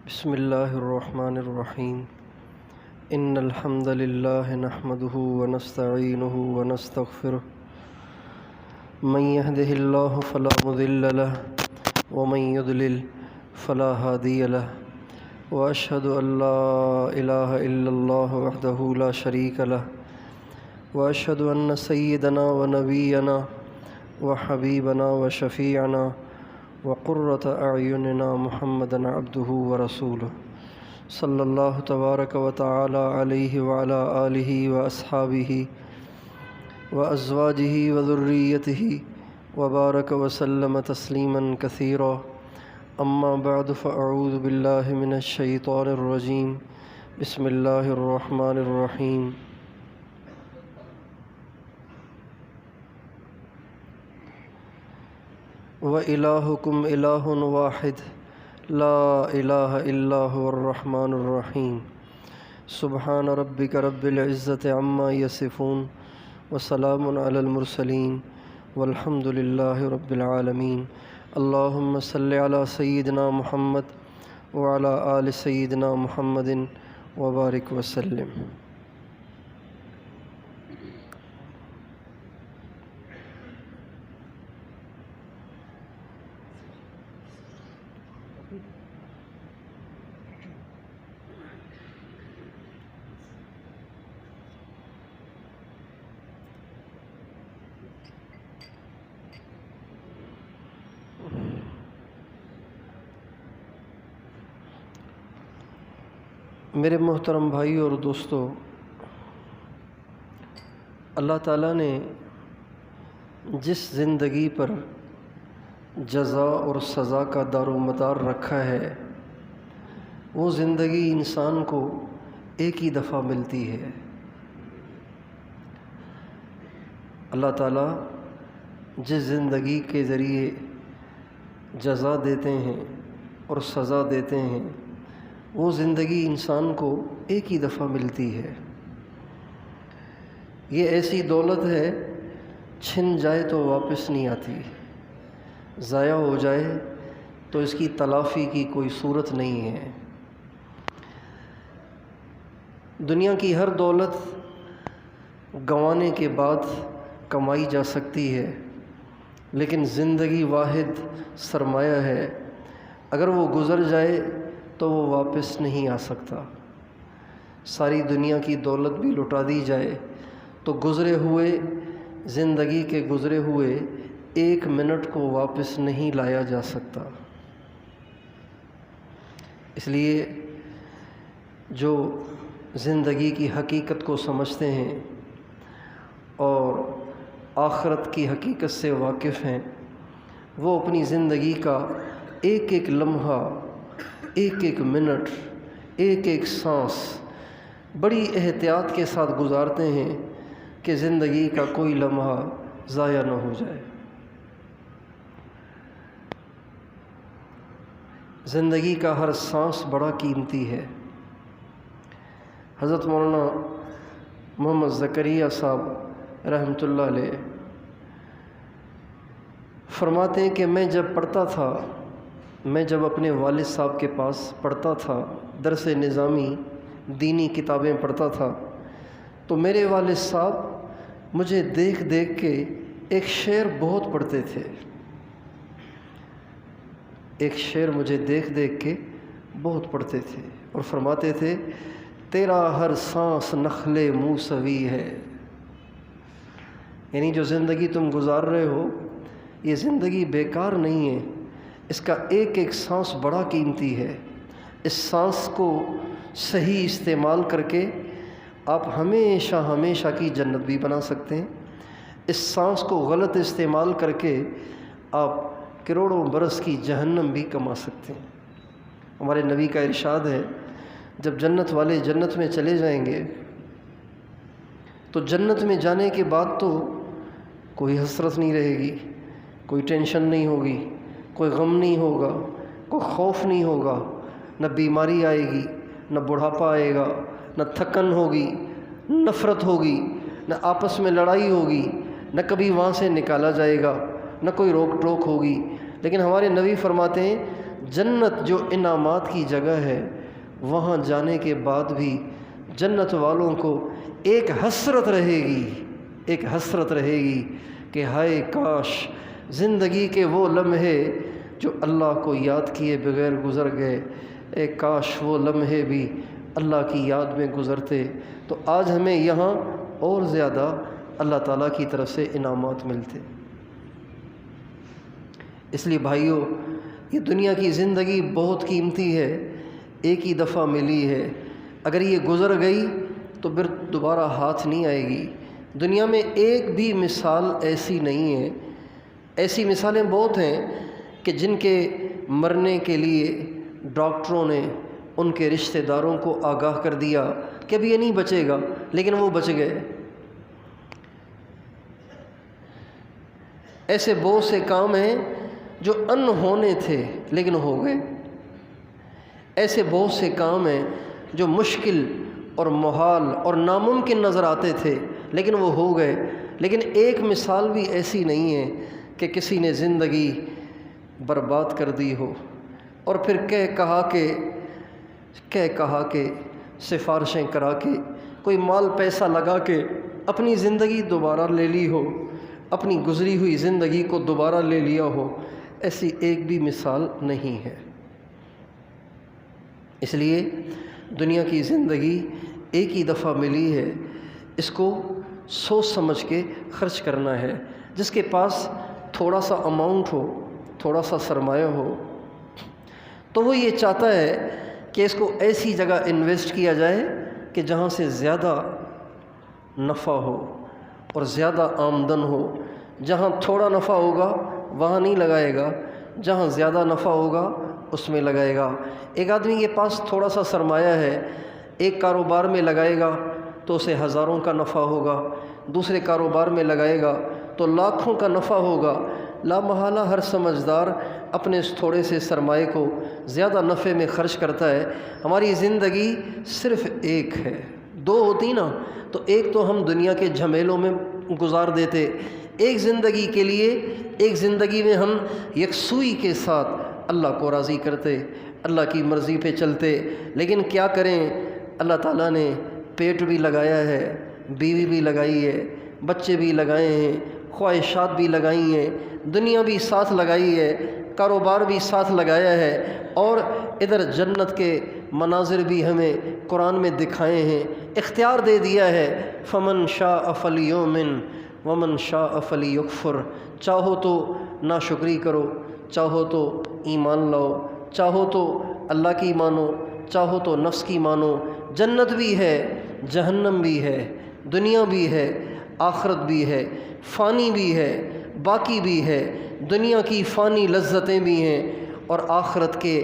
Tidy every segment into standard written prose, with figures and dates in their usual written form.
بسم اللہ الرحمن الرحیم ان الحمد للہ نحمده ونستعینه ونستغفره من يهده الله فلا مضل له ومن يضلل فلا هادي له واشهد ان لا اله الا الله وحده لا شريك له واشهد ان سيدنا ونبينا وحبيبنا وشفيعنا وقرة أعيننا محمدا عبده ورسوله صلى الله تبارك وتعالى عليه وعلى آله وأصحابه وأزواجه وذريته وبارك وسلم تسليما كثيرا أما بعد فأعوذ بالله من الشيطان الرجيم بسم الله الرحمن الرحيم وَإِلَٰهُكُمْ إِلَٰهٌ وَاحِدٌ لَا إِلَٰهَ إِلَّا هُوَ الرَّحْمَٰنُ الرَّحِيمُ سبحان ربك رب العزة عما يصفون وسلام على المرسلين والحمد لله رب العالمين اللهم صل على سيدنا محمد وعلى آل سيدنا محمد وبارك وسلم۔ میرے محترم بھائی اور دوستو، اللہ تعالیٰ نے جس زندگی پر جزا اور سزا کا دار و مدار رکھا ہے، وہ زندگی انسان کو ایک ہی دفعہ ملتی ہے۔ اللہ تعالیٰ جس زندگی کے ذریعے جزا دیتے ہیں اور سزا دیتے ہیں، وہ زندگی انسان کو ایک ہی دفعہ ملتی ہے۔ یہ ایسی دولت ہے، چھن جائے تو واپس نہیں آتی، ضائع ہو جائے تو اس کی تلافی کی کوئی صورت نہیں ہے۔ دنیا کی ہر دولت گنوانے کے بعد کمائی جا سکتی ہے، لیکن زندگی واحد سرمایہ ہے، اگر وہ گزر جائے تو وہ واپس نہیں آ سکتا۔ ساری دنیا کی دولت بھی لٹا دی جائے تو گزرے ہوئے زندگی کے گزرے ہوئے ایک منٹ کو واپس نہیں لایا جا سکتا۔ اس لیے جو زندگی کی حقیقت کو سمجھتے ہیں اور آخرت کی حقیقت سے واقف ہیں، وہ اپنی زندگی کا ایک ایک لمحہ، ایک ایک منٹ، ایک ایک سانس بڑی احتیاط کے ساتھ گزارتے ہیں کہ زندگی کا کوئی لمحہ ضائع نہ ہو جائے۔ زندگی کا ہر سانس بڑا قیمتی ہے۔ حضرت مولانا محمد زکریا صاحب رحمۃ اللہ علیہ فرماتے ہیں کہ میں جب اپنے والد صاحب کے پاس پڑھتا تھا، درس نظامی دینی کتابیں پڑھتا تھا، تو میرے والد صاحب مجھے دیکھ دیکھ کے ایک شعر بہت پڑھتے تھے۔ ایک شعر مجھے دیکھ دیکھ کے بہت پڑھتے تھے اور فرماتے تھے، تیرا ہر سانس نخل موسوی ہے۔ یعنی جو زندگی تم گزار رہے ہو، یہ زندگی بیکار نہیں ہے، اس کا ایک ایک سانس بڑا قیمتی ہے۔ اس سانس کو صحیح استعمال کر کے آپ ہمیشہ ہمیشہ کی جنت بھی بنا سکتے ہیں، اس سانس کو غلط استعمال کر کے آپ کروڑوں برس کی جہنم بھی کما سکتے ہیں۔ ہمارے نبی کا ارشاد ہے، جب جنت والے جنت میں چلے جائیں گے تو جنت میں جانے کے بعد تو کوئی حسرت نہیں رہے گی، کوئی ٹینشن نہیں ہوگی، کوئی غم نہیں ہوگا، کوئی خوف نہیں ہوگا، نہ بیماری آئے گی، نہ بڑھاپا آئے گا، نہ تھکن ہوگی، نفرت ہوگی، نہ آپس میں لڑائی ہوگی، نہ کبھی وہاں سے نکالا جائے گا، نہ کوئی روک ٹوک ہوگی۔ لیکن ہمارے نبی فرماتے ہیں جنت جو انعامات کی جگہ ہے، وہاں جانے کے بعد بھی جنت والوں کو ایک حسرت رہے گی کہ ہائے کاش زندگی کے وہ لمحے جو اللہ کو یاد کیے بغیر گزر گئے، اے کاش وہ لمحے بھی اللہ کی یاد میں گزرتے تو آج ہمیں یہاں اور زیادہ اللہ تعالیٰ کی طرف سے انعامات ملتے۔ اس لیے بھائیوں، یہ دنیا کی زندگی بہت قیمتی ہے، ایک ہی دفعہ ملی ہے، اگر یہ گزر گئی تو پھر دوبارہ ہاتھ نہیں آئے گی۔ دنیا میں ایک بھی مثال ایسی نہیں ہے، ایسی مثالیں بہت ہیں کہ جن کے مرنے کے لیے ڈاکٹروں نے ان کے رشتہ داروں کو آگاہ کر دیا کہ اب یہ نہیں بچے گا، لیکن وہ بچ گئے۔ ایسے بہت سے کام ہیں جو انہونے تھے لیکن ہو گئے، ایسے بہت سے کام ہیں جو مشکل اور محال اور ناممکن نظر آتے تھے لیکن وہ ہو گئے۔ لیکن ایک مثال بھی ایسی نہیں ہے کہ کسی نے زندگی برباد کر دی ہو اور پھر کہہ کہا کہ سفارشیں کرا کے کوئی مال پیسہ لگا کے اپنی زندگی دوبارہ لے لی ہو، اپنی گزری ہوئی زندگی کو دوبارہ لے لیا ہو، ایسی ایک بھی مثال نہیں ہے۔ اس لیے دنیا کی زندگی ایک ہی دفعہ ملی ہے، اس کو سوچ سمجھ کے خرچ کرنا ہے۔ جس کے پاس تھوڑا سا اماؤنٹ ہو، تھوڑا سا سرمایہ ہو، تو وہ یہ چاہتا ہے کہ اس کو ایسی جگہ انویسٹ کیا جائے کہ جہاں سے زیادہ نفع ہو اور زیادہ آمدن ہو۔ جہاں تھوڑا نفع ہوگا وہاں نہیں لگائے گا، جہاں زیادہ نفع ہوگا اس میں لگائے گا۔ ایک آدمی کے پاس تھوڑا سا سرمایہ ہے، ایک کاروبار میں لگائے گا تو اسے ہزاروں کا نفع ہوگا، دوسرے کاروبار میں لگائے گا تو لاکھوں کا نفع ہوگا۔ لا محالہ ہر سمجھدار اپنے اس تھوڑے سے سرمایہ کو زیادہ نفع میں خرچ کرتا ہے۔ ہماری زندگی صرف ایک ہے، دو ہوتی نا تو ایک تو ہم دنیا کے جھمیلوں میں گزار دیتے، ایک زندگی کے لیے، ایک زندگی میں ہم یکسوئی کے ساتھ اللہ کو راضی کرتے، اللہ کی مرضی پہ چلتے۔ لیکن کیا کریں، اللہ تعالیٰ نے پیٹ بھی لگایا ہے، بیوی بھی لگائی ہے، بچے بھی لگائے ہیں، خواہشات بھی لگائی ہیں، دنیا بھی ساتھ لگائی ہے، کاروبار بھی ساتھ لگایا ہے، اور ادھر جنت کے مناظر بھی ہمیں قرآن میں دکھائے ہیں، اختیار دے دیا ہے۔ فمن شاء فلیؤمن ومن شاء فلیکفر، چاہو تو ناشکری کرو، چاہو تو ایمان لاؤ، چاہو تو اللہ کی مانو، چاہو تو نفس کی مانو۔ جنت بھی ہے، جہنم بھی ہے، دنیا بھی ہے، آخرت بھی ہے، فانی بھی ہے، باقی بھی ہے۔ دنیا کی فانی لذتیں بھی ہیں اور آخرت کے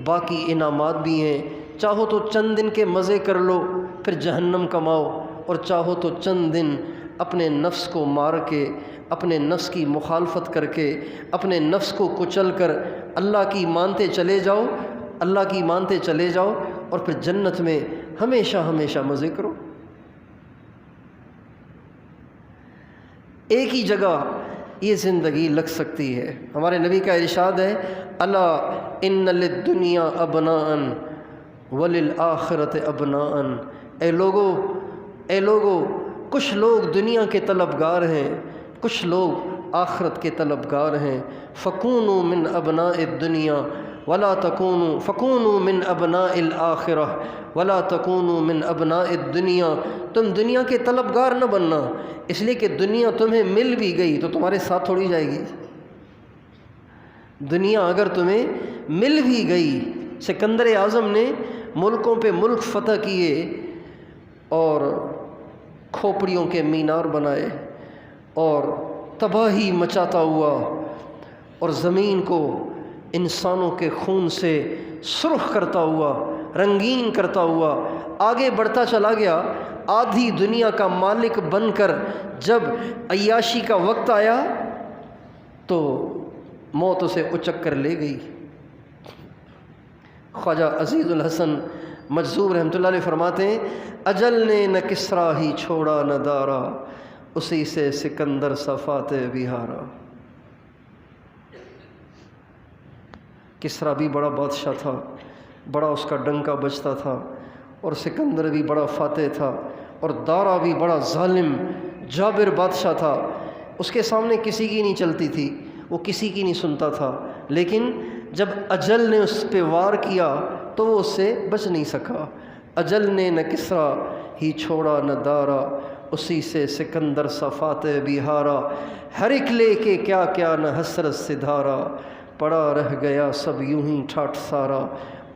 باقی انعامات بھی ہیں۔ چاہو تو چند دن کے مزے کر لو پھر جہنم کماؤ، اور چاہو تو چند دن اپنے نفس کو مار کے، اپنے نفس کی مخالفت کر کے، اپنے نفس کو کچل کر اللہ کی مانتے چلے جاؤ، اللہ کی مانتے چلے جاؤ، اور پھر جنت میں ہمیشہ ہمیشہ مزے کرو۔ ایک ہی جگہ یہ زندگی لگ سکتی ہے۔ ہمارے نبی کا ارشاد ہے، الا ان للدنیا ابناء وللآخرۃ ابناء، اے لوگو کچھ لوگ دنیا کے طلبگار ہیں، کچھ لوگ آخرت کے طلبگار ہیں۔ فکونوا من ابناء الدنیا ولا تکونوا، فکونوا من ابناء الآخرہ ولا تکونوا من ابناء الدنیا، تم دنیا کے طلبگار نہ بننا، اس لیے کہ دنیا تمہیں مل بھی گئی تو تمہارے ساتھ تھوڑی جائے گی۔ دنیا اگر تمہیں مل بھی گئی، سکندر اعظم نے ملکوں پہ ملک فتح کیے اور کھوپڑیوں کے مینار بنائے اور تباہی مچاتا ہوا اور زمین کو انسانوں کے خون سے سرخ کرتا ہوا، رنگین کرتا ہوا آگے بڑھتا چلا گیا۔ آدھی دنیا کا مالک بن کر جب عیاشی کا وقت آیا تو موت اسے اچک کر لے گئی۔ خواجہ عزیز الحسن مجذوب رحمۃ اللہ علیہ فرماتے ہیں، اجل نے نہ کسرا ہی چھوڑا نہ دارا، اسی سے سکندر صفات بہارا۔ کسریٰ بھی بڑا بادشاہ تھا، بڑا اس کا ڈنکا بجتا تھا، اور سکندر بھی بڑا فاتح تھا، اور دارا بھی بڑا ظالم جابر بادشاہ تھا۔ اس کے سامنے کسی کی نہیں چلتی تھی، وہ کسی کی نہیں سنتا تھا، لیکن جب اجل نے اس پہ وار کیا تو وہ اس سے بچ نہیں سکا۔ اجل نے نہ کسریٰ ہی چھوڑا نہ دارا، اسی سے سکندر سا فاتح بھی ہارا۔ ہر ایک لے کے کیا کیا نہ حسرت سے دھارا، پڑا رہ گیا سب یوں ہی ٹھاٹھ سارا۔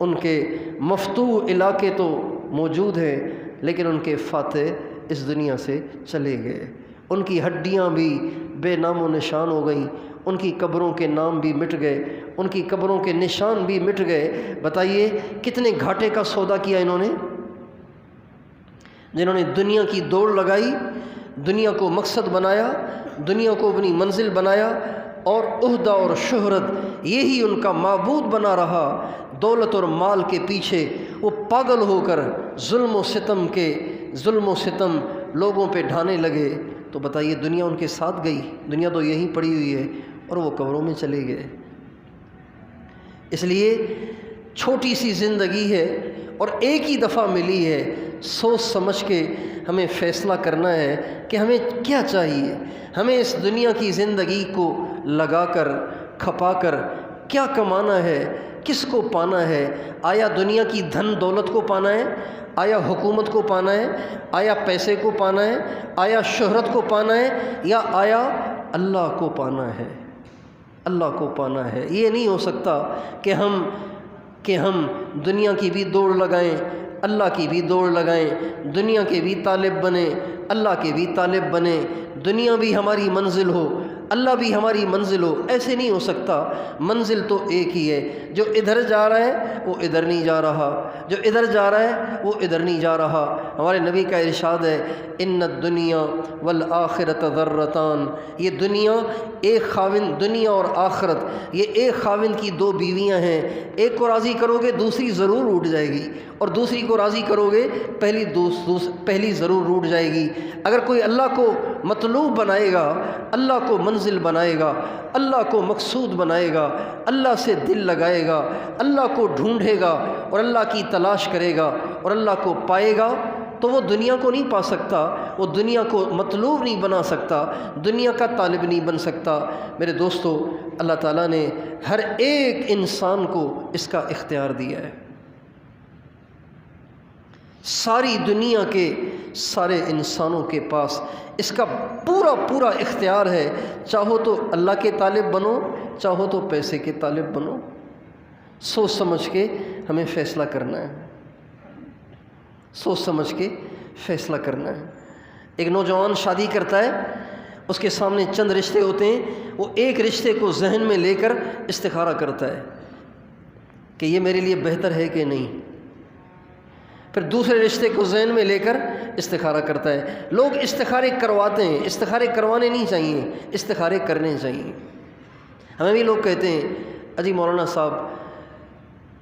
ان کے مفتوح علاقے تو موجود ہیں، لیکن ان کے فاتح اس دنیا سے چلے گئے، ان کی ہڈیاں بھی بے نام و نشان ہو گئیں، ان کی قبروں کے نام بھی مٹ گئے، ان کی قبروں کے نشان بھی مٹ گئے۔ بتائیے کتنے گھاٹے کا سودا کیا انہوں نے، جنہوں نے دنیا کی دوڑ لگائی، دنیا کو مقصد بنایا، دنیا کو اپنی منزل بنایا، اور عہدہ اور شہرت یہی ان کا معبود بنا رہا۔ دولت اور مال کے پیچھے وہ پاگل ہو کر ظلم و ستم لوگوں پہ ڈھانے لگے، تو بتائیے دنیا ان کے ساتھ گئی؟ دنیا تو یہیں پڑی ہوئی ہے، اور وہ قبروں میں چلے گئے۔ اس لیے چھوٹی سی زندگی ہے اور ایک ہی دفعہ ملی ہے، سوچ سمجھ کے ہمیں فیصلہ کرنا ہے کہ ہمیں کیا چاہیے، ہمیں اس دنیا کی زندگی کو لگا کر کھپا کر کیا کمانا ہے، کس کو پانا ہے۔ آیا دنیا کی دھن دولت کو پانا ہے؟ آیا حکومت کو پانا ہے؟ آیا پیسے کو پانا ہے؟ آیا شہرت کو پانا ہے؟ یا آیا اللہ کو پانا ہے؟ اللہ کو پانا ہے۔ یہ نہیں ہو سکتا کہ ہم دنیا کی بھی دوڑ لگائیں، اللہ کی بھی دوڑ لگائیں، دنیا کے بھی طالب بنیں، اللہ کے بھی طالب بنیں، دنیا بھی ہماری منزل ہو، اللہ بھی ہماری منزل ہو۔ ایسے نہیں ہو سکتا۔ منزل تو ایک ہی ہے، جو ادھر جا رہا ہے وہ ادھر نہیں جا رہا، جو ادھر جا رہا ہے وہ ادھر نہیں جا رہا۔ ہمارے نبی کا ارشاد ہے، ان الدنیا والآخرۃ ذرتان، یہ دنیا ایک خاوند، دنیا اور آخرت یہ ایک خاوند کی دو بیویاں ہیں، ایک کو راضی کرو گے دوسری ضرور اٹھ جائے گی، اور دوسری کو راضی کرو گے پہلی ضرور روٹ جائے گی۔ اگر کوئی اللہ کو مطلوب بنائے گا، اللہ کو منزل بنائے گا، اللہ کو مقصود بنائے گا، اللہ سے دل لگائے گا، اللہ کو ڈھونڈے گا اور اللہ کی تلاش کرے گا اور اللہ کو پائے گا، تو وہ دنیا کو نہیں پا سکتا، وہ دنیا کو مطلوب نہیں بنا سکتا، دنیا کا طالب نہیں بن سکتا۔ میرے دوستو، اللہ تعالیٰ نے ہر ایک انسان کو اس کا اختیار دیا ہے۔ ساری دنیا کے سارے انسانوں کے پاس اس کا پورا اختیار ہے۔ چاہو تو اللہ کے طالب بنو، چاہو تو پیسے کے طالب بنو۔ سوچ سمجھ کے ہمیں فیصلہ کرنا ہے، سوچ سمجھ کے فیصلہ کرنا ہے۔ ایک نوجوان شادی کرتا ہے، اس کے سامنے چند رشتے ہوتے ہیں، وہ ایک رشتے کو ذہن میں لے کر استخارہ کرتا ہے کہ یہ میرے لیے بہتر ہے کہ نہیں، پھر دوسرے رشتے کو ذہن میں لے کر استخارہ کرتا ہے۔ لوگ استخارے کرواتے ہیں، استخارے کروانے نہیں چاہیے، استخارے کرنے چاہیے۔ ہمیں بھی لوگ کہتے ہیں، اجی مولانا صاحب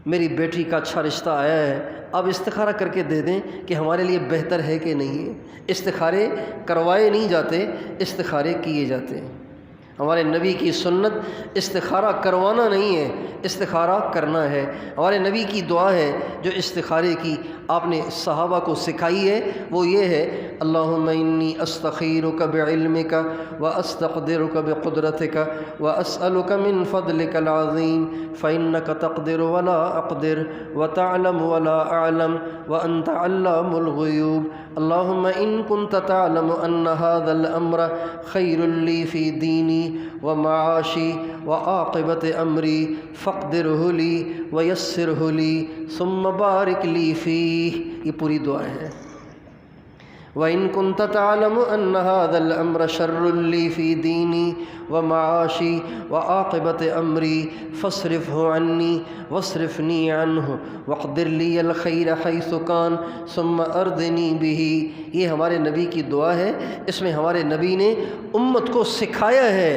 میری بیٹی کا اچھا رشتہ آیا ہے، آپ استخارہ کر کے دے دیں کہ ہمارے لیے بہتر ہے کہ نہیں ہے۔ استخارے کروائے نہیں جاتے، استخارے کیے جاتے ہیں۔ ہمارے نبی کی سنت استخارہ کروانا نہیں ہے، استخارہ کرنا ہے۔ ہمارے نبی کی دعا ہے جو استخارے کی آپ نے صحابہ کو سکھائی ہے، وہ یہ ہے، اللہم انی استخیرک بعلمک واستقدرک بقدرتک واسألک من فضلک العظیم فإنک تقدر ولا اقدر وتعلم ولا اعلم وانت علام الغیوب اللہم ان کنت تعلم ان هذا الامر خیر لی فی دینی ومعاشی وعاقبت امری فاقدرہ لی ویسرہ لی ثم بارک لی فیہ۔ یہ پوری دعا ہے۔ وَإِن كُنْتَ تَعْلَمُ أَنَّ هَذَا الْأَمْرَ شَرٌّ لِّي فِي دِينِي وَمَعَاشِي وَعَاقِبَةِ أَمْرِي فَاصْرِفْهُ عَنِّي وَاصْرِفْنِي عَنْهُ وَاقْدِرْ لِي الْخَيْرَ حَيْثُ كَانَ ثُمَّ أَرْضِنِي بِهِ۔ یہ ہمارے نبی کی دعا ہے۔ اس میں ہمارے نبی نے امت کو سکھایا ہے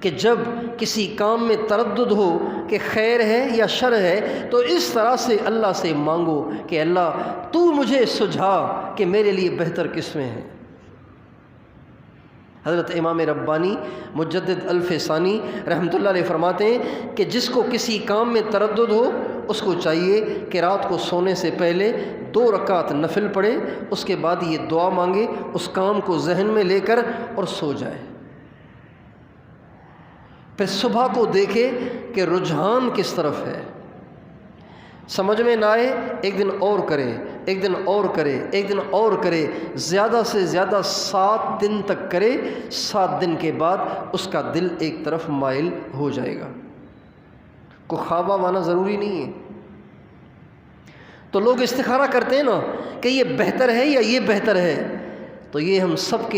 کہ جب کسی کام میں تردد ہو کہ خیر ہے یا شر ہے، تو اس طرح سے اللہ سے مانگو کہ اللہ تو مجھے سجھا کہ میرے لیے بہتر کس میں ہے۔ حضرت امام ربانی مجدد الف ثانی رحمۃ اللہ علیہ فرماتے ہیں کہ جس کو کسی کام میں تردد ہو اس کو چاہیے کہ رات کو سونے سے پہلے 2 رکعت نفل پڑھے، اس کے بعد یہ دعا مانگے، اس کام کو ذہن میں لے کر اور سو جائے، پھر صبح کو دیکھے کہ رجحان کس طرف ہے، سمجھ میں نہ آئے ایک دن اور کرے، ایک دن اور کرے، ایک دن اور کرے، زیادہ سے زیادہ 7 دن تک کرے، 7 دن کے بعد اس کا دل ایک طرف مائل ہو جائے گا۔ کوئی خواب آنا ضروری نہیں ہے۔ تو لوگ استخارہ کرتے ہیں نا کہ یہ بہتر ہے یا یہ بہتر ہے، تو یہ ہم سب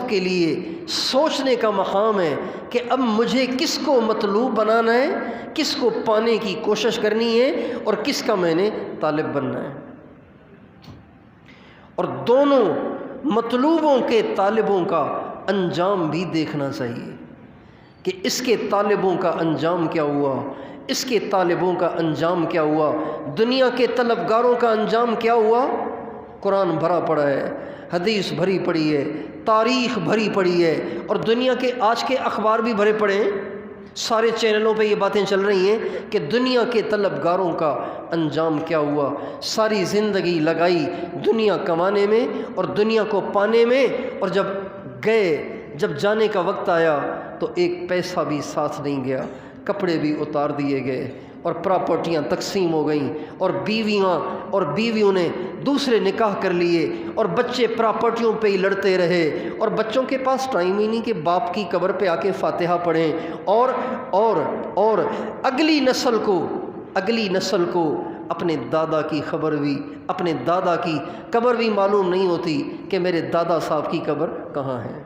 کے لیے سوچنے کا مقام ہے کہ اب مجھے کس کو مطلوب بنانا ہے، کس کو پانے کی کوشش کرنی ہے، اور کس کا میں نے طالب بننا ہے۔ اور دونوں مطلوبوں کے طالبوں کا انجام بھی دیکھنا چاہیے کہ اس کے طالبوں کا انجام کیا ہوا، اس کے طالبوں کا انجام کیا ہوا، دنیا کے طلبگاروں کا انجام کیا ہوا۔ قرآن بھرا پڑا ہے، حدیث بھری پڑی ہے، تاریخ بھری پڑی ہے، اور دنیا کے آج کے اخبار بھی بھرے پڑے ہیں، سارے چینلوں پہ یہ باتیں چل رہی ہیں کہ دنیا کے طلبگاروں کا انجام کیا ہوا۔ ساری زندگی لگائی دنیا کمانے میں اور دنیا کو پانے میں، اور جب جانے کا وقت آیا تو ایک پیسہ بھی ساتھ نہیں گیا، کپڑے بھی اتار دیے گئے، اور پراپرٹیاں تقسیم ہو گئیں، اور بیویوں نے دوسرے نکاح کر لیے، اور بچے پراپرٹیوں پہ ہی لڑتے رہے، اور بچوں کے پاس ٹائم ہی نہیں کہ باپ کی قبر پہ آ کے فاتحہ پڑھیں، اور اگلی نسل کو اپنے دادا کی خبر بھی، اپنے دادا کی قبر بھی معلوم نہیں ہوتی کہ میرے دادا صاحب کی قبر کہاں ہے۔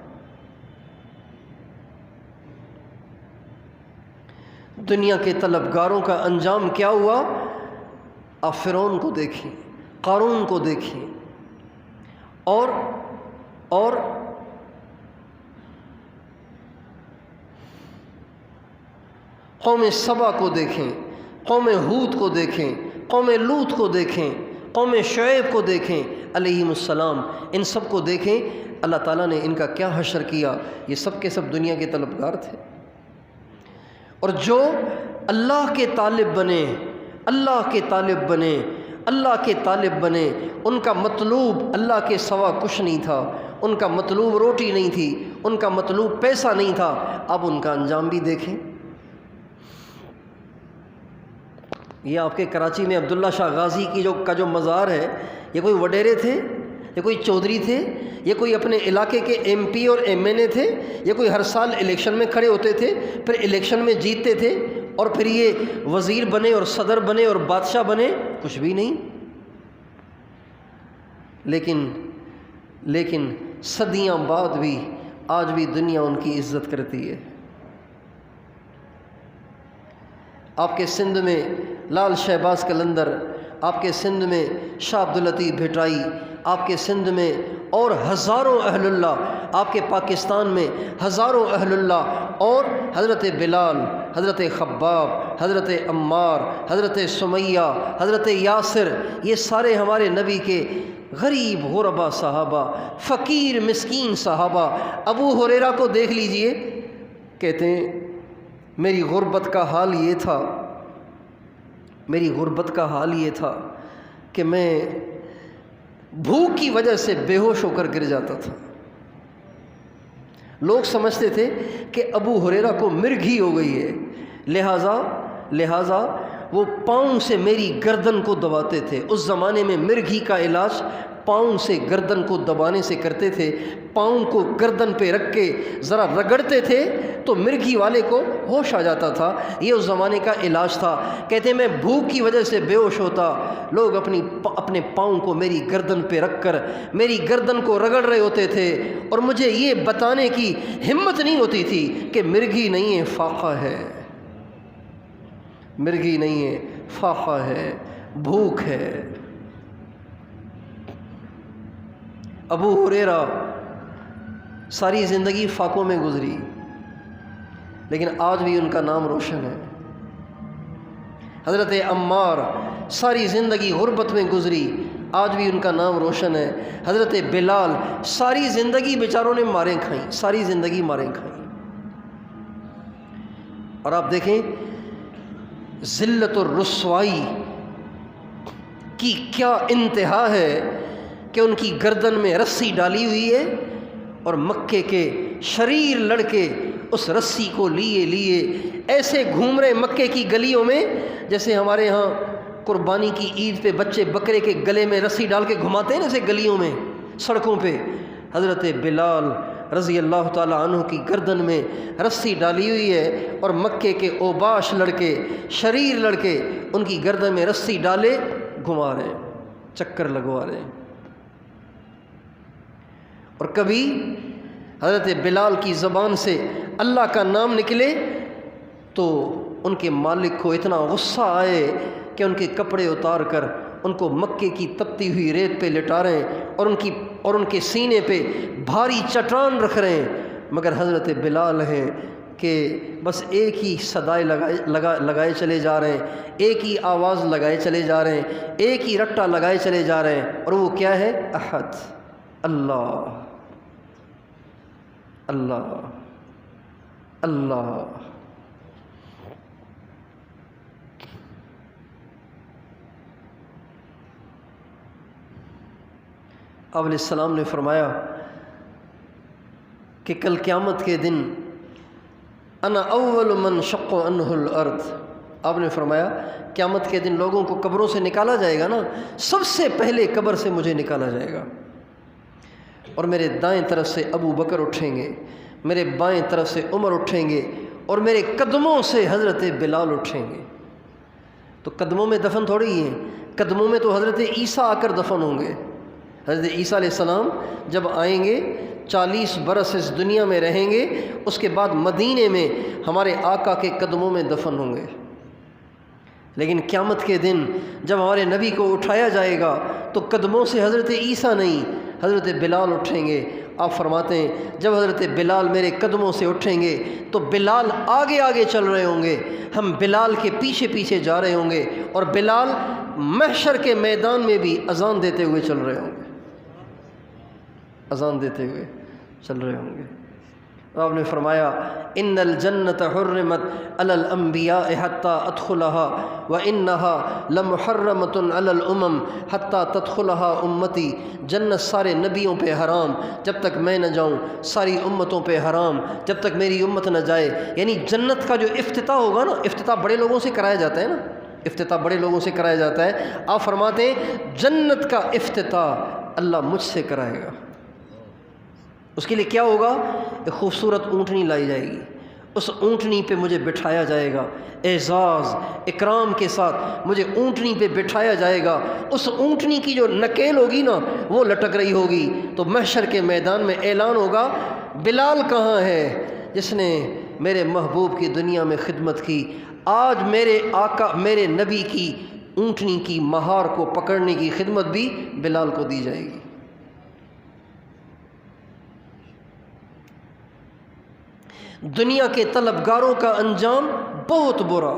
دنیا کے طلبگاروں کا انجام کیا ہوا؟ آپ فرعون کو دیکھیں، قارون کو دیکھیں، اور قوم سبا کو دیکھیں، قوم ہود کو دیکھیں، قوم لوط کو دیکھیں، قوم شعیب کو دیکھیں علیہم السلام، ان سب کو دیکھیں، اللہ تعالیٰ نے ان کا کیا حشر کیا۔ یہ سب کے سب دنیا کے طلبگار تھے، اور جو اللہ کے طالب بنے، ان کا مطلوب اللہ کے سوا کچھ نہیں تھا، ان کا مطلوب روٹی نہیں تھی، ان کا مطلوب پیسہ نہیں تھا۔ اب ان کا انجام بھی دیکھیں۔ یہ آپ کے کراچی میں عبداللہ شاہ غازی کا جو مزار ہے، یہ کوئی وڈیرے تھے، یہ کوئی چودھری تھے، یہ کوئی اپنے علاقے کے ایم پی اور ایم این اے تھے، یہ کوئی ہر سال الیکشن میں کھڑے ہوتے تھے، پھر الیکشن میں جیتتے تھے، اور پھر یہ وزیر بنے اور صدر بنے اور بادشاہ بنے؟ کچھ بھی نہیں۔ لیکن صدیاں بعد بھی آج بھی دنیا ان کی عزت کرتی ہے۔ آپ کے سندھ میں لال شہباز قلندر، آپ کے سندھ میں شاہ عبداللطیف بھٹائی، آپ کے سندھ میں اور ہزاروں اہل اللہ، آپ کے پاکستان میں ہزاروں اہل اللہ، اور حضرت بلال، حضرت خباب، حضرت عمار، حضرت سمیہ، حضرت یاسر، یہ سارے ہمارے نبی کے غریب غربا صحابہ، فقیر مسکین صحابہ۔ ابو ہریرہ کو دیکھ لیجئے، کہتے ہیں میری غربت کا حال یہ تھا کہ میں بھوک کی وجہ سے بے ہوش ہو کر گر جاتا تھا۔ لوگ سمجھتے تھے کہ ابو ہریرہ کو مرگھی ہو گئی ہے، لہٰذا وہ پاؤں سے میری گردن کو دباتے تھے۔ اس زمانے میں مرگھی کا علاج پاؤں سے گردن کو دبانے سے کرتے تھے، پاؤں کو گردن پہ رکھ کے ذرا رگڑتے تھے تو مرگھی والے کو ہوش آ جاتا تھا۔ یہ اس زمانے کا علاج تھا۔ کہتے ہیں میں بھوک کی وجہ سے بے ہوش ہوتا، لوگ اپنے پاؤں کو میری گردن پہ رکھ کر میری گردن کو رگڑ رہے ہوتے تھے، اور مجھے یہ بتانے کی ہمت نہیں ہوتی تھی کہ مرگھی نہیں ہے، فاقہ ہے، مرگھی نہیں ہے، فاقہ ہے، بھوک ہے۔ ابو ہریرہ ساری زندگی فاقوں میں گزری، لیکن آج بھی ان کا نام روشن ہے۔ حضرت عمار ساری زندگی غربت میں گزری، آج بھی ان کا نام روشن ہے، حضرت بلال۔ ساری زندگی بیچاروں نے ماریں کھائیں، ساری زندگی ماریں کھائیں۔ اور آپ دیکھیں ذلت اور رسوائی کی کیا انتہا ہے کہ ان کی گردن میں رسی ڈالی ہوئی ہے اور مکے کے شریر لڑکے اس رسی کو لیے ایسے گھوم رہے مکے کی گلیوں میں جیسے ہمارے ہاں قربانی کی عید پہ بچے بکرے کے گلے میں رسی ڈال کے گھماتے ہیں نا، ایسے گلیوں میں سڑکوں پہ۔ حضرت بلال رضی اللہ تعالیٰ عنہ کی گردن میں رسی ڈالی ہوئی ہے اور مکے کے اوباش لڑکے، شریر لڑکے ان کی گردن میں رسی ڈالے گھما رہے ہیں، چکر لگوا رہے ہیں۔ اور کبھی حضرت بلال کی زبان سے اللہ کا نام نکلے تو ان کے مالک کو اتنا غصہ آئے کہ ان کے کپڑے اتار کر ان کو مکے کی تپتی ہوئی ریت پہ لٹا رہے ہیں اور ان کے سینے پہ بھاری چٹان رکھ رہے ہیں، مگر حضرت بلال ہیں کہ بس ایک ہی صدائے لگائے چلے جا رہے ہیں، ایک ہی آواز لگائے چلے جا رہے ہیں، ایک ہی رٹا لگائے چلے جا رہے ہیں، اور وہ کیا ہے؟ احد، اللہ اللہ اللہ۔ آپ علیہ السلام نے فرمایا کہ کل قیامت کے دن انا اول من شق عنہ الارض، آپ نے فرمایا قیامت کے دن لوگوں کو قبروں سے نکالا جائے گا نا، سب سے پہلے قبر سے مجھے نکالا جائے گا، اور میرے دائیں طرف سے ابو بکر اٹھیں گے، میرے بائیں طرف سے عمر اٹھیں گے، اور میرے قدموں سے حضرت بلال اٹھیں گے۔ تو قدموں میں دفن تھوڑی ہیں، قدموں میں تو حضرت عیسیٰ آ کر دفن ہوں گے۔ حضرت عیسیٰ علیہ السلام جب آئیں گے 40 برس اس دنیا میں رہیں گے، اس کے بعد مدینے میں ہمارے آقا کے قدموں میں دفن ہوں گے۔ لیکن قیامت کے دن جب ہمارے نبی کو اٹھایا جائے گا تو قدموں سے حضرت عیسیٰ نہیں، حضرت بلال اٹھیں گے۔ آپ فرماتے ہیں جب حضرت بلال میرے قدموں سے اٹھیں گے تو بلال آگے آگے چل رہے ہوں گے، ہم بلال کے پیچھے پیچھے جا رہے ہوں گے، اور بلال محشر کے میدان میں بھی اذان دیتے ہوئے چل رہے ہوں گے، اذان دیتے ہوئے چل رہے ہوں گے۔ آپ نے فرمایا ان الجنت حرمت علی الانبیاء حتی ادخلها وانها لمحرمۃ علی الامم حتی تدخلها امتی، جنت سارے نبیوں پہ حرام جب تک میں نہ جاؤں، ساری امتوں پہ حرام جب تک میری امت نہ جائے۔ یعنی جنت کا جو افتتاح ہوگا نا، افتتاح بڑے لوگوں سے کرایا جاتا ہے نا، افتتاح بڑے لوگوں سے کرایا جاتا ہے، آپ فرماتے ہیں جنت کا افتتاح اللہ مجھ سے کرائے گا۔ اس کے لیے کیا ہوگا؟ ایک خوبصورت اونٹنی لائی جائے گی، اس اونٹنی پہ مجھے بٹھایا جائے گا، اعزاز اکرام کے ساتھ مجھے اونٹنی پہ بٹھایا جائے گا۔ اس اونٹنی کی جو نکیل ہوگی نا وہ لٹک رہی ہوگی، تو محشر کے میدان میں اعلان ہوگا بلال کہاں ہے جس نے میرے محبوب کی دنیا میں خدمت کی؟ آج میرے آقا میرے نبی کی اونٹنی کی مہار کو پکڑنے کی خدمت بھی بلال کو دی جائے گی۔ دنیا کے طلبگاروں کا انجام بہت برا،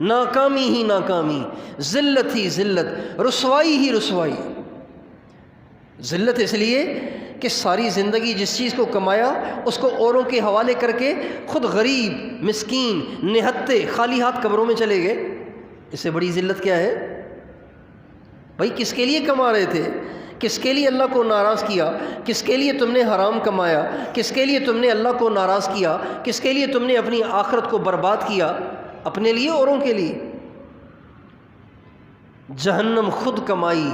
ناکامی ہی ناکامی، ذلت ہی ذلت، رسوائی ہی رسوائی۔ ذلت اس لیے کہ ساری زندگی جس چیز کو کمایا اس کو اوروں کے حوالے کر کے خود غریب مسکین نہتے خالی ہاتھ قبروں میں چلے گئے۔ اس سے بڑی ذلت کیا ہے بھائی؟ کس کے لیے کما رہے تھے؟ کس کے لیے اللہ کو ناراض کیا؟ کس کے لیے تم نے حرام کمایا؟ کس کے لیے تم نے اللہ کو ناراض کیا؟ کس کے لیے تم نے اپنی آخرت کو برباد کیا؟ اپنے لیے، اوروں کے لیے؟ جہنم خود کمائی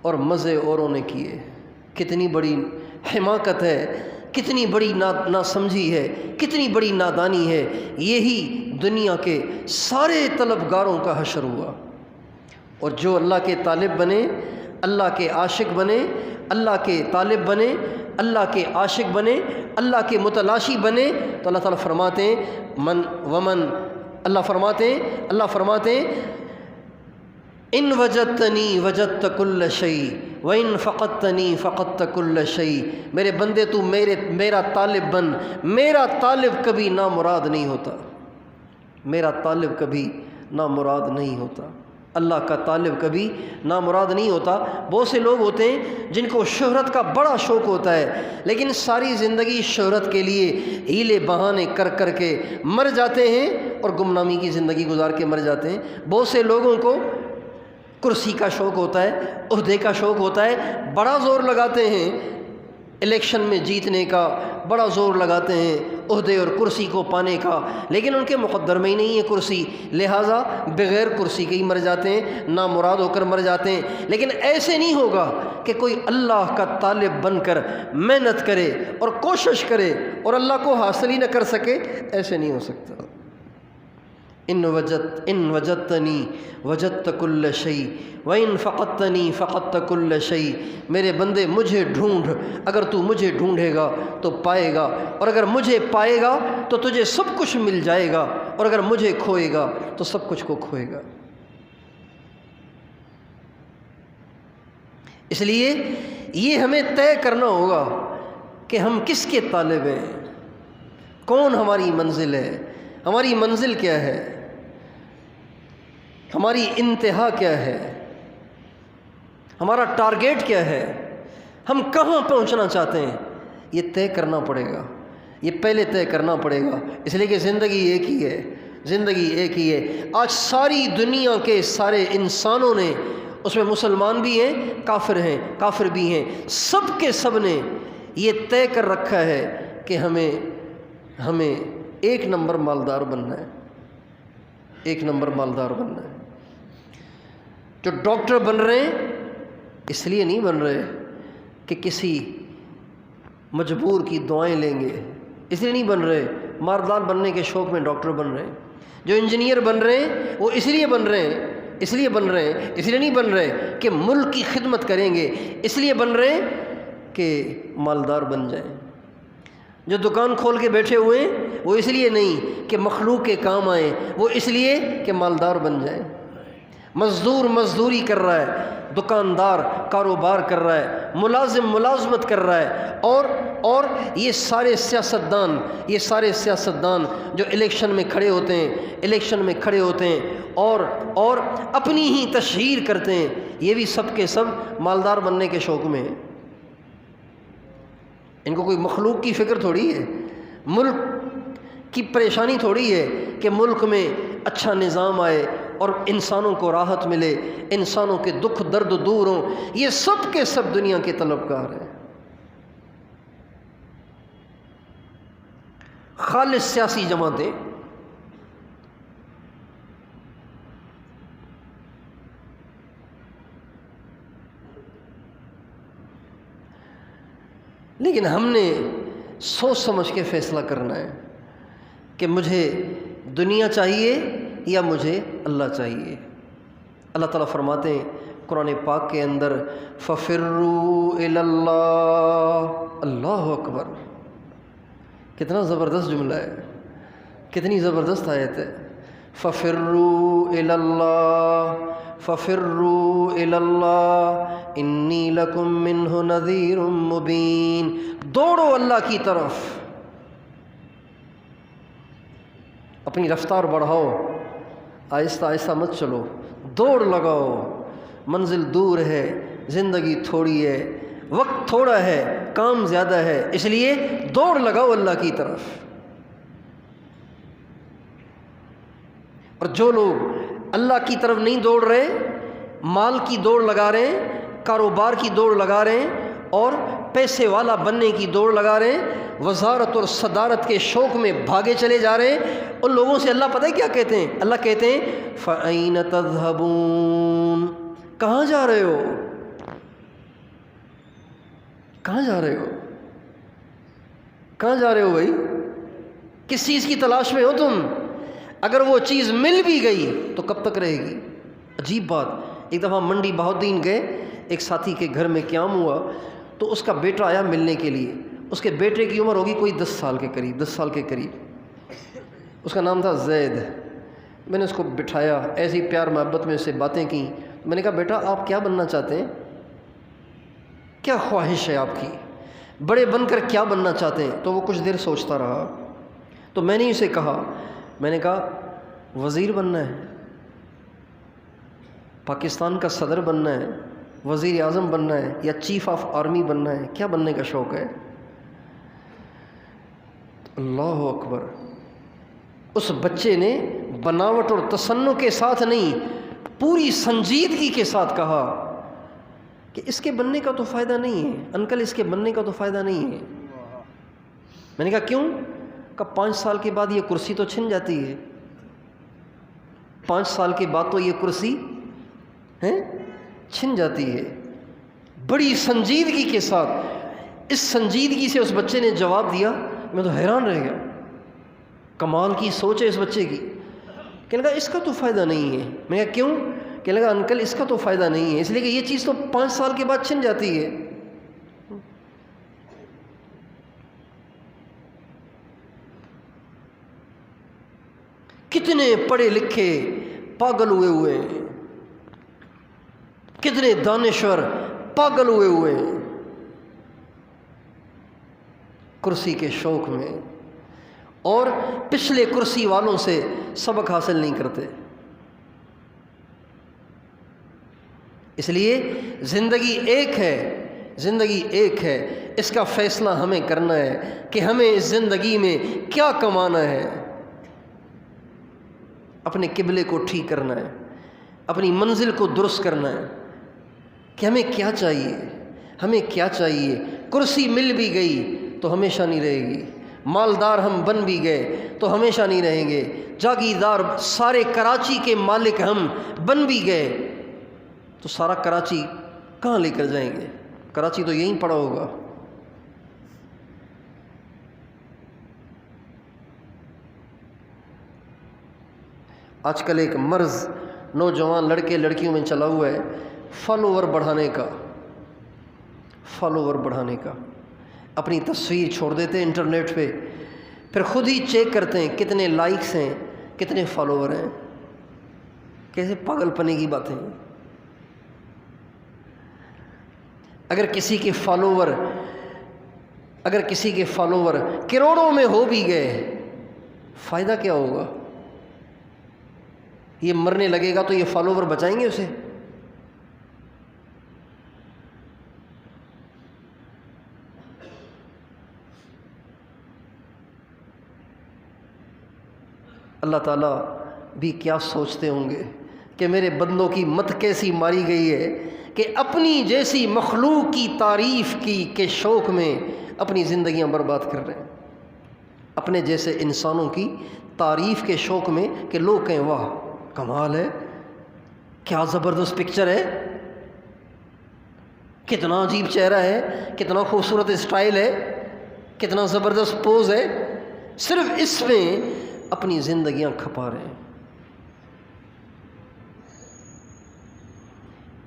اور مزے اوروں نے کیے۔ کتنی بڑی حماقت ہے، کتنی بڑی ناسمجھی ہے، کتنی بڑی نادانی ہے۔ یہی دنیا کے سارے طلبگاروں کا حشر ہوا، اور جو اللہ کے طالب بنے، اللہ کے عاشق بنے، اللہ کے طالب بنے، اللہ کے عاشق بنے، اللہ کے متلاشی بنے، تو اللہ تعالیٰ فرماتے ہیں اللہ فرماتے ہیں ان وجدتنی وجدت کل شیء وان فقدتنی فقدت کل شیء۔ میرے بندے تو میرا طالب بن، میرا طالب کبھی نامراد نہیں ہوتا، میرا طالب کبھی نامراد نہیں ہوتا۔ اللہ کا طالب کبھی نامراد نہیں ہوتا۔ بہت سے لوگ ہوتے ہیں جن کو شہرت کا بڑا شوق ہوتا ہے، لیکن ساری زندگی شہرت کے لیے ہیلے بہانے کر کر کے مر جاتے ہیں اور گمنامی کی زندگی گزار کے مر جاتے ہیں۔ بہت سے لوگوں کو کرسی کا شوق ہوتا ہے، عہدے کا شوق ہوتا ہے، بڑا زور لگاتے ہیں الیکشن میں جیتنے کا، بڑا زور لگاتے ہیں عہدے اور کرسی کو پانے کا، لیکن ان کے مقدر میں ہی نہیں ہے کرسی، لہٰذا بغیر کرسی کے ہی مر جاتے ہیں، نامراد ہو کر مر جاتے ہیں۔ لیکن ایسے نہیں ہوگا کہ کوئی اللہ کا طالب بن کر محنت کرے اور کوشش کرے اور اللہ کو حاصل ہی نہ کر سکے، ایسے نہیں ہو سکتا۔ ان وجدتنی وجدت کل شیء وان فقدتنی فقدت کل شیء، میرے بندے مجھے ڈھونڈ، اگر تو مجھے ڈھونڈے گا تو پائے گا، اور اگر مجھے پائے گا تو تجھے سب کچھ مل جائے گا، اور اگر مجھے کھوئے گا تو سب کچھ کو کھوئے گا۔ اس لیے یہ ہمیں طے کرنا ہوگا کہ ہم کس کے طالب ہیں، کون ہماری منزل ہے، ہماری منزل کیا ہے، ہماری انتہا کیا ہے، ہمارا ٹارگیٹ کیا ہے، ہم کہاں پہنچنا چاہتے ہیں، یہ طے کرنا پڑے گا، یہ پہلے طے کرنا پڑے گا۔ اس لیے کہ زندگی ایک ہی ہے، زندگی ایک ہی ہے۔ آج ساری دنیا کے سارے انسانوں نے، اس میں مسلمان بھی ہیں، کافر بھی ہیں، سب کے سب نے یہ طے کر رکھا ہے کہ ہمیں ایک نمبر مالدار بننا ہے، ایک نمبر مالدار بننا ہے۔ جو ڈاکٹر بن رہے ہیں اس لیے نہیں بن رہے کہ کسی مجبور کی دعائیں لیں گے، اس لیے نہیں بن رہے مالدار بننے کے شوق میں ڈاکٹر بن رہے ہیں۔ جو انجینئر بن رہے ہیں وہ اس لیے بن رہے ہیں، اس لیے نہیں بن رہے کہ ملک کی خدمت کریں گے، اس لیے بن رہے ہیں کہ مالدار بن جائیں۔ جو دکان کھول کے بیٹھے ہوئے ہیں وہ اس لیے نہیں کہ مخلوق کے کام آئیں، وہ اس لیے کہ مالدار بن جائیں۔ مزدور مزدوری کر رہا ہے، دکاندار کاروبار کر رہا ہے، ملازم ملازمت کر رہا ہے، اور یہ سارے سیاستدان جو الیکشن میں کھڑے ہوتے ہیں اور اپنی ہی تشہیر کرتے ہیں، یہ بھی سب کے سب مالدار بننے کے شوق میں ہیں۔ ان کو کوئی مخلوق کی فکر تھوڑی ہے، ملک کی پریشانی تھوڑی ہے کہ ملک میں اچھا نظام آئے اور انسانوں کو راحت ملے، انسانوں کے دکھ درد دور ہوں۔ یہ سب کے سب دنیا کے طلبگار ہیں، خالص سیاسی جماعتیں۔ لیکن ہم نے سوچ سمجھ کے فیصلہ کرنا ہے کہ مجھے دنیا چاہیے یا مجھے اللہ چاہیے۔ اللہ تعالیٰ فرماتے ہیں قرآن پاک کے اندر فَفِرُّوا إِلَى اللَّهِ، اللہ اکبر، کتنا زبردست جملہ ہے، کتنی زبردست آیت ہے۔ فَفِرُّوا إِلَى اللَّهِ فَفِرُّوا إِلَى اللَّهِ إِنِّي لَكُم مِّنْهُ نَذِيرٌ مُّبِينٌ، دوڑو اللہ کی طرف، اپنی رفتار بڑھاؤ، آہستہ آہستہ مت چلو، دوڑ لگاؤ، منزل دور ہے، زندگی تھوڑی ہے، وقت تھوڑا ہے، کام زیادہ ہے، اس لیے دوڑ لگاؤ اللہ کی طرف۔ اور جو لوگ اللہ کی طرف نہیں دوڑ رہے، مال کی دوڑ لگا رہے ہیں، کاروبار کی دوڑ لگا رہے ہیں، اور پیسے والا بننے کی دوڑ لگا رہے ہیں، وزارت اور صدارت کے شوق میں بھاگے چلے جا رہے ہیں، ان لوگوں سے اللہ پتہ ہے کیا کہتے ہیں؟ اللہ کہتے ہیں فَأَيْنَ تَذْهَبُونَ، کہاں جا رہے ہو، کہاں جا رہے ہو، کہاں جا رہے ہو بھائی؟ کس چیز کی تلاش میں ہو تم؟ اگر وہ چیز مل بھی گئی تو کب تک رہے گی؟ عجیب بات، ایک دفعہ منڈی بہاؤالدین گئے، ایک ساتھی کے گھر میں قیام ہوا تو اس کا بیٹا آیا ملنے کے لیے، اس کے بیٹے کی عمر ہوگی کوئی 10 سال کے قریب، اس کا نام تھا زید۔ میں نے اس کو بٹھایا، ایسی پیار محبت میں اس سے باتیں کی، میں نے کہا بیٹا آپ کیا بننا چاہتے ہیں، کیا خواہش ہے آپ کی، بڑے بن کر کیا بننا چاہتے ہیں؟ تو وہ کچھ دیر سوچتا رہا، تو میں نے اسے کہا، میں نے کہا وزیر بننا ہے۔ پاکستان کا صدر بننا ہے، وزیر اعظم بننا ہے، یا چیف آف آرمی بننا ہے؟ کیا بننے کا شوق ہے؟ اللہ اکبر! اس بچے نے بناوٹ اور تصنع کے ساتھ نہیں، پوری سنجیدگی کے ساتھ کہا کہ اس کے بننے کا تو فائدہ نہیں ہے انکل، اس کے بننے کا تو فائدہ نہیں ہے۔ میں نے کہا کیوں؟ کہ 5 سال کے بعد یہ کرسی تو چھن جاتی ہے، 5 سال کے بعد تو یہ کرسی چھن جاتی ہے۔ بڑی سنجیدگی کے ساتھ، اس سنجیدگی سے اس بچے نے جواب دیا، میں تو حیران رہ گیا، کمال کی سوچ ہے اس بچے کی۔ کہنے لگا اس کا تو فائدہ نہیں ہے۔ میں کہا کیوں؟ کہنے لگا انکل اس کا تو فائدہ نہیں ہے، اس لیے کہ یہ چیز تو 5 سال کے بعد چھن جاتی ہے۔ کتنے پڑھے لکھے پاگل ہوئے ہوئے ہیں، کتنے دانشور پاگل ہوئے ہوئے ہیں کرسی کے شوق میں، اور پچھلے کرسی والوں سے سبق حاصل نہیں کرتے۔ اس لیے زندگی ایک ہے، زندگی ایک ہے، اس کا فیصلہ ہمیں کرنا ہے کہ ہمیں اس زندگی میں کیا کمانا ہے، اپنے قبلے کو ٹھیک کرنا ہے، اپنی منزل کو درست کرنا ہے کہ ہمیں کیا چاہیے، ہمیں کیا چاہیے۔ کرسی مل بھی گئی تو ہمیشہ نہیں رہے گی، مالدار ہم بن بھی گئے تو ہمیشہ نہیں رہیں گے، جاگیردار سارے کراچی کے مالک ہم بن بھی گئے تو سارا کراچی کہاں لے کر جائیں گے؟ کراچی تو یہیں پڑا ہوگا۔ آج کل ایک مرض نوجوان لڑکے لڑکیوں میں چلا ہوا ہے، فالوور بڑھانے کا، فالوور بڑھانے کا۔ اپنی تصویر چھوڑ دیتے ہیں انٹرنیٹ پہ، پھر خود ہی چیک کرتے ہیں کتنے لائکس ہیں، کتنے فالوور ہیں۔ کیسے پاگل پنے کی باتیں ہیں۔ اگر کسی کے فالوور کروڑوں میں ہو بھی گئے، فائدہ کیا ہوگا؟ یہ مرنے لگے گا تو یہ فالوور بچائیں گے اسے؟ اللہ تعالیٰ بھی کیا سوچتے ہوں گے کہ میرے بندوں کی مت کیسی ماری گئی ہے کہ اپنی جیسی مخلوق کی تعریف کی کے شوق میں اپنی زندگیاں برباد کر رہے ہیں، اپنے جیسے انسانوں کی تعریف کے شوق میں کہ لوگ کہیں واہ کمال ہے، کیا زبردست پکچر ہے، کتنا عجیب چہرہ ہے، کتنا خوبصورت اسٹائل ہے، کتنا زبردست پوز ہے، صرف اس میں اپنی زندگیاں کھپا رہے ہیں۔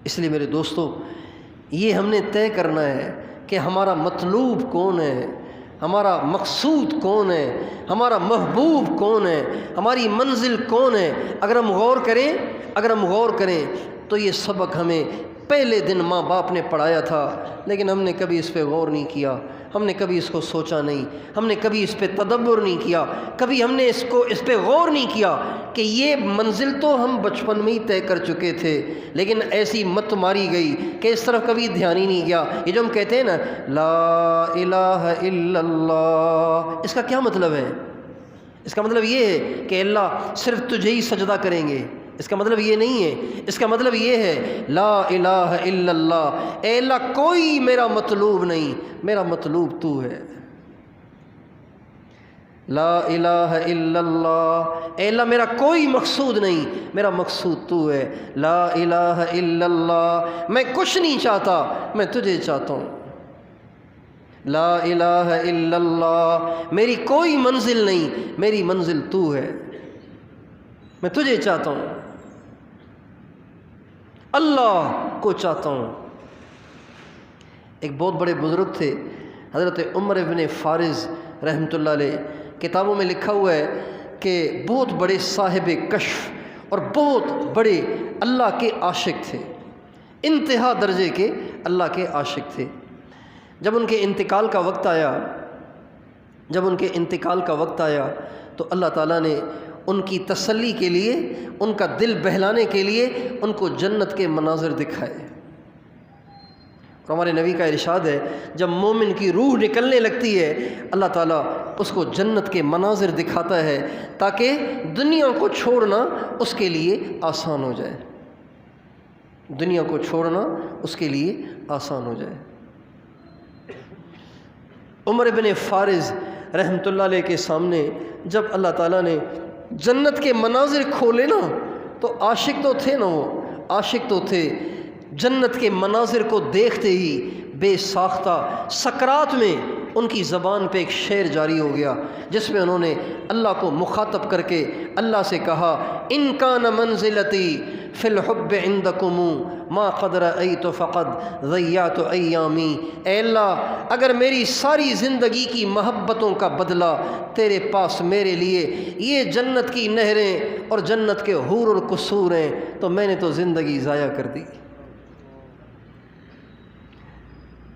اس لیے میرے دوستو، یہ ہم نے طے کرنا ہے کہ ہمارا مطلوب کون ہے، ہمارا مقصود کون ہے، ہمارا محبوب کون ہے، ہماری منزل کون ہے۔ اگر ہم غور کریں تو یہ سبق ہمیں پہلے دن ماں باپ نے پڑھایا تھا، لیکن ہم نے کبھی اس پہ غور نہیں کیا، ہم نے کبھی اس کو سوچا نہیں، ہم نے کبھی اس پہ تدبر نہیں کیا، کبھی ہم نے اس پہ غور نہیں کیا کہ یہ منزل تو ہم بچپن میں ہی طے کر چکے تھے، لیکن ایسی مت ماری گئی کہ اس طرف کبھی دھیان ہی نہیں گیا۔ یہ جو ہم کہتے ہیں نا لا الہ الا اللہ، اس کا کیا مطلب ہے؟ اس کا مطلب یہ ہے کہ اللہ صرف تجھے ہی سجدہ کریں گے، اس کا مطلب یہ نہیں ہے۔ اس کا مطلب یہ ہے لا الہ الا اللہ، اے اللہ کوئی میرا مطلوب نہیں، میرا مطلوب تو ہے۔ لا الہ الا اللہ، اے اللہ میرا کوئی مقصود نہیں، میرا مقصود تو ہے۔ لا الہ الا اللہ، میں کچھ نہیں چاہتا، میں تجھے چاہتا ہوں۔ لا الہ الا اللہ، میری کوئی منزل نہیں، میری منزل تو ہے، میں تجھے چاہتا ہوں، اللہ کو چاہتا ہوں۔ ایک بہت بڑے بزرگ تھے حضرت عمر ابن فارز رحمۃ اللہ علیہ، کتابوں میں لکھا ہوا ہے کہ بہت بڑے صاحب کشف اور بہت بڑے اللہ کے عاشق تھے، انتہا درجے کے اللہ کے عاشق تھے۔ جب ان کے انتقال کا وقت آیا تو اللہ تعالیٰ نے ان کی تسلی کے لیے، ان کا دل بہلانے کے لیے ان کو جنت کے مناظر دکھائے۔ اور ہمارے نبی کا ارشاد ہے جب مومن کی روح نکلنے لگتی ہے اللہ تعالیٰ اس کو جنت کے مناظر دکھاتا ہے تاکہ دنیا کو چھوڑنا اس کے لیے آسان ہو جائے، دنیا کو چھوڑنا اس کے لیے آسان ہو جائے۔ عمر بن فارز رحمۃ اللہ علیہ کے سامنے جب اللہ تعالیٰ نے جنت کے مناظر کھولے نا تو عاشق تو تھے نا، وہ عاشق تو تھے، جنت کے مناظر کو دیکھتے ہی بے ساختہ سکرات میں ان کی زبان پہ ایک شعر جاری ہو گیا جس میں انہوں نے اللہ کو مخاطب کر کے اللہ سے کہا ان کان منزلتی فی الحب عندکم ما قد رأیت فقد ضیعت ایامی، اے اللہ اگر میری ساری زندگی کی محبتوں کا بدلہ تیرے پاس میرے لیے یہ جنت کی نہریں اور جنت کے حور اور قصور ہیں تو میں نے تو زندگی ضائع کر دی،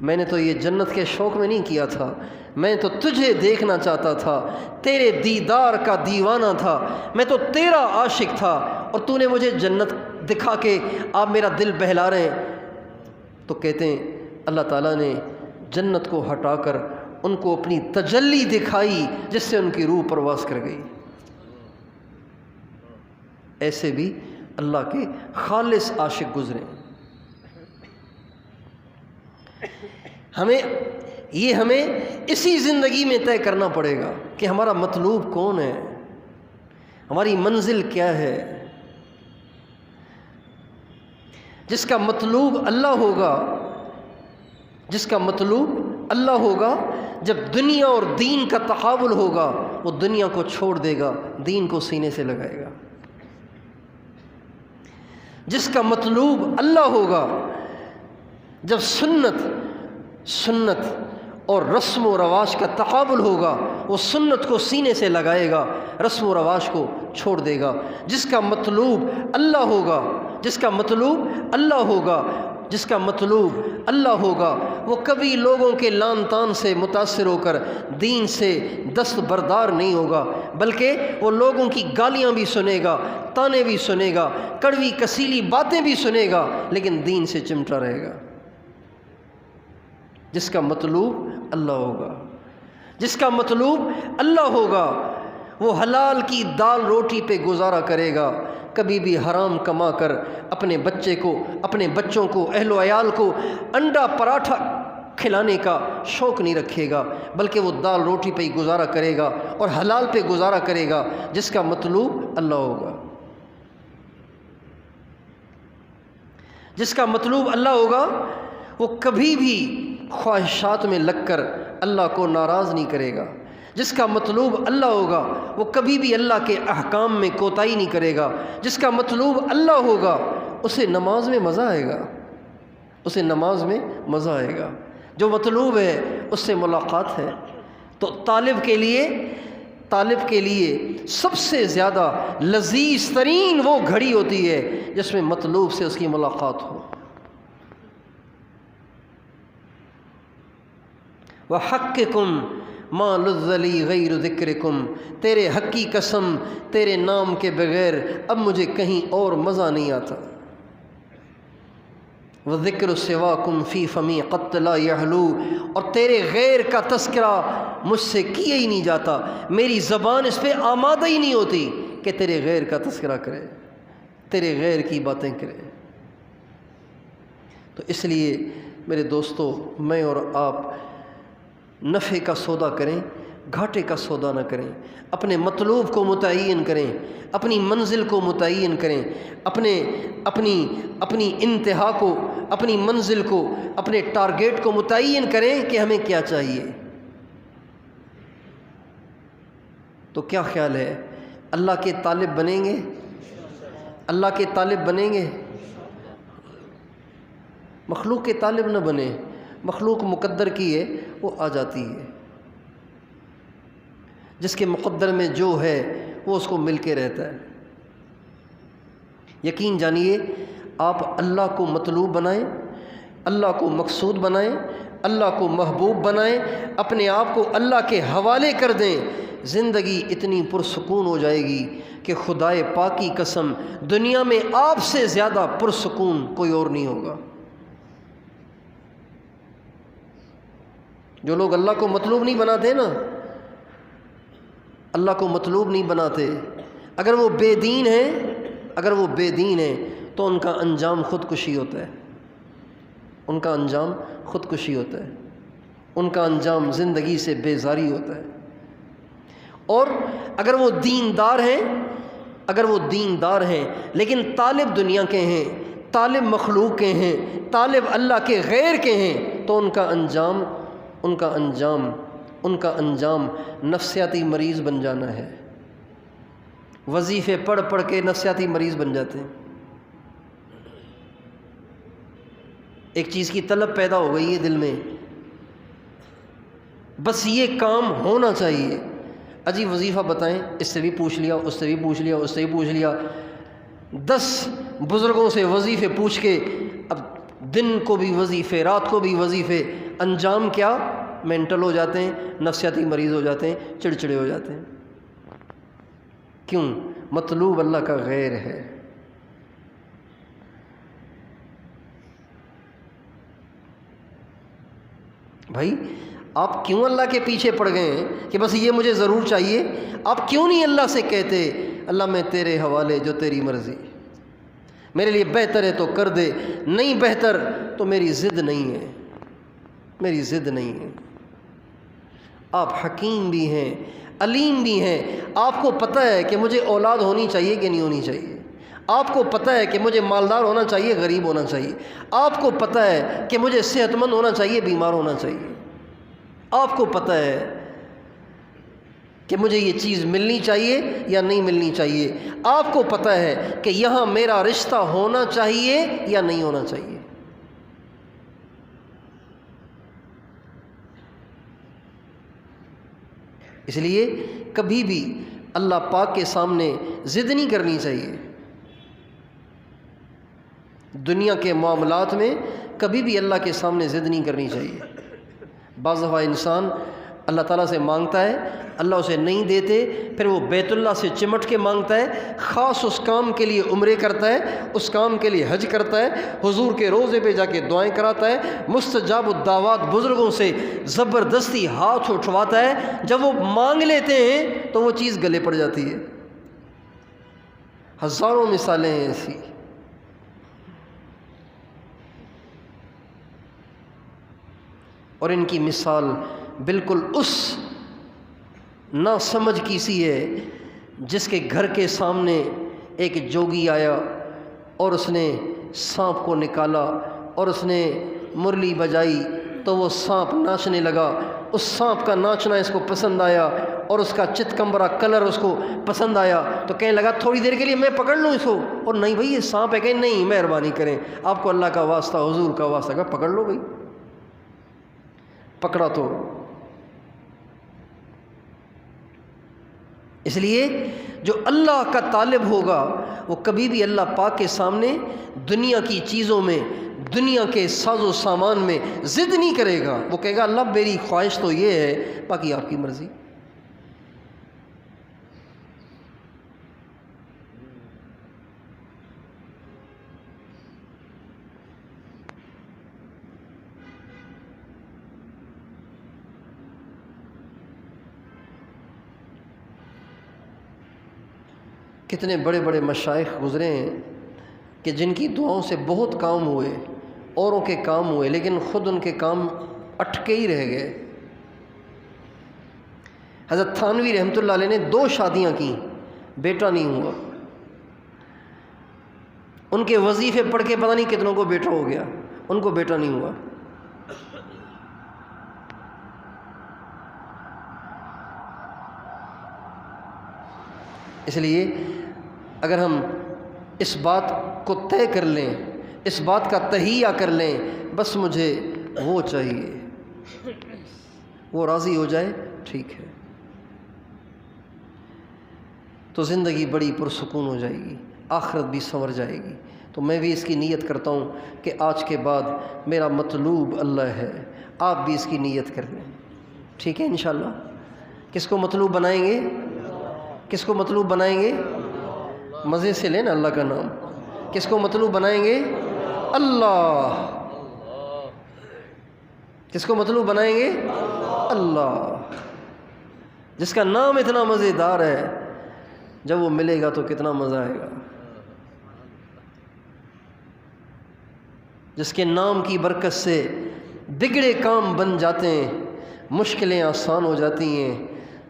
میں نے تو یہ جنت کے شوق میں نہیں کیا تھا، میں تو تجھے دیکھنا چاہتا تھا، تیرے دیدار کا دیوانہ تھا، میں تو تیرا عاشق تھا اور تو نے مجھے جنت دکھا کے آپ میرا دل بہلا رہے ہیں۔ تو کہتے ہیں اللہ تعالیٰ نے جنت کو ہٹا کر ان کو اپنی تجلی دکھائی جس سے ان کی روح پرواز کر گئی۔ ایسے بھی اللہ کے خالص عاشق گزرے۔ ہمیں اسی زندگی میں طے کرنا پڑے گا کہ ہمارا مطلوب کون ہے، ہماری منزل کیا ہے۔ جس کا مطلوب اللہ ہوگا، جس کا مطلوب اللہ ہوگا، جب دنیا اور دین کا تقابل ہوگا وہ دنیا کو چھوڑ دے گا، دین کو سینے سے لگائے گا۔ جس کا مطلوب اللہ ہوگا، جب سنت اور رسم و رواج کا تقابل ہوگا وہ سنت کو سینے سے لگائے گا، رسم و رواج کو چھوڑ دے گا۔ جس کا مطلوب اللہ ہوگا، جس کا مطلوب اللہ ہوگا، جس کا مطلوب اللہ ہوگا وہ کبھی لوگوں کے لان تان سے متاثر ہو کر دین سے دست بردار نہیں ہوگا، بلکہ وہ لوگوں کی گالیاں بھی سنے گا، تانے بھی سنے گا، کڑوی کسیلی باتیں بھی سنے گا، لیکن دین سے چمٹا رہے گا۔ جس کا مطلوب اللہ ہوگا، جس کا مطلوب اللہ ہوگا وہ حلال کی دال روٹی پہ گزارا کرے گا، کبھی بھی حرام کما کر اپنے بچوں کو اہل و عیال کو انڈا پراٹھا کھلانے کا شوق نہیں رکھے گا، بلکہ وہ دال روٹی پہ ہی گزارا کرے گا اور حلال پہ گزارا کرے گا، جس کا مطلوب اللہ ہوگا۔ جس کا مطلوب اللہ ہوگا وہ کبھی بھی خواہشات میں لگ کر اللہ کو ناراض نہیں کرے گا۔ جس کا مطلوب اللہ ہوگا وہ کبھی بھی اللہ کے احکام میں کوتاہی نہیں کرے گا۔ جس کا مطلوب اللہ ہوگا اسے نماز میں مزہ آئے گا، اسے نماز میں مزہ آئے گا۔ جو مطلوب ہے اس سے ملاقات ہے، تو طالب کے لیے سب سے زیادہ لذیذ ترین وہ گھڑی ہوتی ہے جس میں مطلوب سے اس کی ملاقات ہو۔ وَحَقِّكُمْ مَا لُذَّ لِي غَيْرُ ذِكْرِكُمْ، تیرے حق کی قسم تیرے نام کے بغیر اب مجھے کہیں اور مزہ نہیں آتا۔ وَذِكْرُ سِوَاكُمْ فِي فَمِي قَدْ لَا يَحْلُو، اور تیرے غیر کا تذکرہ مجھ سے کیا ہی نہیں جاتا، میری زبان اس پہ آمادہ ہی نہیں ہوتی کہ تیرے غیر کا تذکرہ کرے، تیرے غیر کی باتیں کرے۔ تو اس لیے میرے دوستو، میں اور آپ نفع کا سودا کریں، گھاٹے کا سودا نہ کریں، اپنے مطلوب کو متعین کریں، اپنی منزل کو متعین کریں، اپنی انتہا کو، اپنی منزل کو، اپنے ٹارگیٹ کو متعین کریں کہ ہمیں کیا چاہیے۔ تو کیا خیال ہے، اللہ کے طالب بنیں گے؟ اللہ کے طالب بنیں گے؟ مخلوق کے طالب نہ بنیں، مخلوق مقدر کی ہے وہ آ جاتی ہے، جس کے مقدر میں جو ہے وہ اس کو مل کے رہتا ہے۔ یقین جانیے، آپ اللہ کو مطلوب بنائیں، اللہ کو مقصود بنائیں، اللہ کو محبوب بنائیں، اپنے آپ کو اللہ کے حوالے کر دیں، زندگی اتنی پرسکون ہو جائے گی کہ خدائے پاک کی قسم دنیا میں آپ سے زیادہ پرسکون کوئی اور نہیں ہوگا۔ جو لوگ اللہ کو مطلوب نہیں بناتے نا، اللہ کو مطلوب نہیں بناتے، اگر وہ بے دین ہیں تو ان کا انجام خودکشی ہوتا ہے، ان کا انجام خودکشی ہوتا ہے، ان کا انجام زندگی سے بیزاری ہوتا ہے۔ اور اگر وہ دیندار ہیں لیکن طالب دنیا کے ہیں، طالب مخلوق کے ہیں، طالب اللہ کے غیر کے ہیں، تو ان کا انجام نفسیاتی مریض بن جانا ہے۔ وظیفے پڑھ پڑھ کے نفسیاتی مریض بن جاتے ہیں۔ ایک چیز کی طلب پیدا ہو گئی ہے دل میں، بس یہ کام ہونا چاہیے۔ اجی وظیفہ بتائیں، اس سے بھی پوچھ لیا، اس سے بھی پوچھ لیا، اس سے بھی پوچھ لیا، 10 بزرگوں سے وظیفے پوچھ کے اب دن کو بھی وظیفے، رات کو بھی وظیفے، انجام کیا؟ مینٹل ہو جاتے ہیں، نفسیاتی مریض ہو جاتے ہیں، چڑچڑے ہو جاتے ہیں۔ کیوں؟ مطلوب اللہ کا غیر ہے۔ بھائی آپ کیوں اللہ کے پیچھے پڑ گئے ہیں کہ بس یہ مجھے ضرور چاہیے؟ آپ کیوں نہیں اللہ سے کہتے اللہ میں تیرے حوالے، جو تیری مرضی، میرے لیے بہتر ہے تو کر دے، نہیں بہتر تو میری ضد نہیں ہے، میری ضد نہیں ہے۔ آپ حکیم بھی ہیں، علیم بھی ہیں، آپ کو پتہ ہے کہ مجھے اولاد ہونی چاہیے کہ نہیں ہونی چاہیے، آپ کو پتہ ہے کہ مجھے مالدار ہونا چاہیے، غریب ہونا چاہیے، آپ کو پتہ ہے کہ مجھے صحت مند ہونا چاہیے، بیمار ہونا چاہیے، آپ کو پتہ ہے کہ مجھے یہ چیز ملنی چاہیے یا نہیں ملنی چاہیے، آپ کو پتہ ہے کہ یہاں میرا رشتہ ہونا چاہیے یا نہیں ہونا چاہیے۔ اس لیے کبھی بھی اللہ پاک کے سامنے ضد نہیں کرنی چاہیے۔ دنیا کے معاملات میں کبھی بھی اللہ کے سامنے ضد نہیں کرنی چاہیے۔ بعض دفعہ انسان اللہ تعالیٰ سے مانگتا ہے، اللہ اسے نہیں دیتے، پھر وہ بیت اللہ سے چمٹ کے مانگتا ہے، خاص اس کام کے لیے عمرے کرتا ہے، اس کام کے لیے حج کرتا ہے، حضور کے روضے پہ جا کے دعائیں کراتا ہے، مستجاب الدعوات بزرگوں سے زبردستی ہاتھ اٹھواتا ہے، جب وہ مانگ لیتے ہیں تو وہ چیز گلے پڑ جاتی ہے۔ ہزاروں مثالیں ہیں ایسی۔ اور ان کی مثال بالکل اس ناسمجھ کی سی ہے جس کے گھر کے سامنے ایک جوگی آیا اور اس نے سانپ کو نکالا اور اس نے مرلی بجائی تو وہ سانپ ناچنے لگا، اس سانپ کا ناچنا اس کو پسند آیا اور اس کا چتکمبرا کلر اس کو پسند آیا، تو کہنے لگا تھوڑی دیر کے لیے میں پکڑ لوں اس کو، اور نہیں بھائی یہ سانپ ہے، کہ نہیں مہربانی کریں، آپ کو اللہ کا واسطہ، حضور کا واسطہ، کہ پکڑ لو بھائی۔ پکڑا تو اس لیے جو اللہ کا طالب ہوگا وہ کبھی بھی اللہ پاک کے سامنے دنیا کی چیزوں میں، دنیا کے ساز و سامان میں ضد نہیں کرے گا، وہ کہے گا اللہ میری خواہش تو یہ ہے، باقی آپ کی مرضی۔ کتنے بڑے بڑے مشائخ گزرے ہیں کہ جن کی دعاؤں سے بہت کام ہوئے، اوروں کے کام ہوئے، لیکن خود ان کے کام اٹکے ہی رہ گئے۔ حضرت تھانوی رحمۃ اللہ علیہ نے 2 شادیاں کی، بیٹا نہیں ہوا، ان کے وظیفے پڑھ کے پتہ نہیں کتنوں کو بیٹا ہو گیا، ان کو بیٹا نہیں ہوا۔ اس لیے اگر ہم اس بات کو طے کر لیں، اس بات کا تہیہ کر لیں، بس مجھے وہ چاہیے، وہ راضی ہو جائے، ٹھیک ہے، تو زندگی بڑی پرسکون ہو جائے گی، آخرت بھی سنور جائے گی۔ تو میں بھی اس کی نیت کرتا ہوں کہ آج کے بعد میرا مطلوب اللہ ہے، آپ بھی اس کی نیت کر لیں، ٹھیک ہے انشاءاللہ۔ کس کو مطلوب بنائیں گے؟ کس کو مطلوب بنائیں گے؟ مزے سے لینا اللہ کا نام. کس کو مطلوب بنائیں گے؟ اللہ. کس کو مطلوب بنائیں گے؟ اللہ، جس کا نام اتنا مزیدار ہے. جب وہ ملے گا تو کتنا مزہ آئے گا. جس کے نام کی برکت سے بگڑے کام بن جاتے ہیں، مشکلیں آسان ہو جاتی ہیں.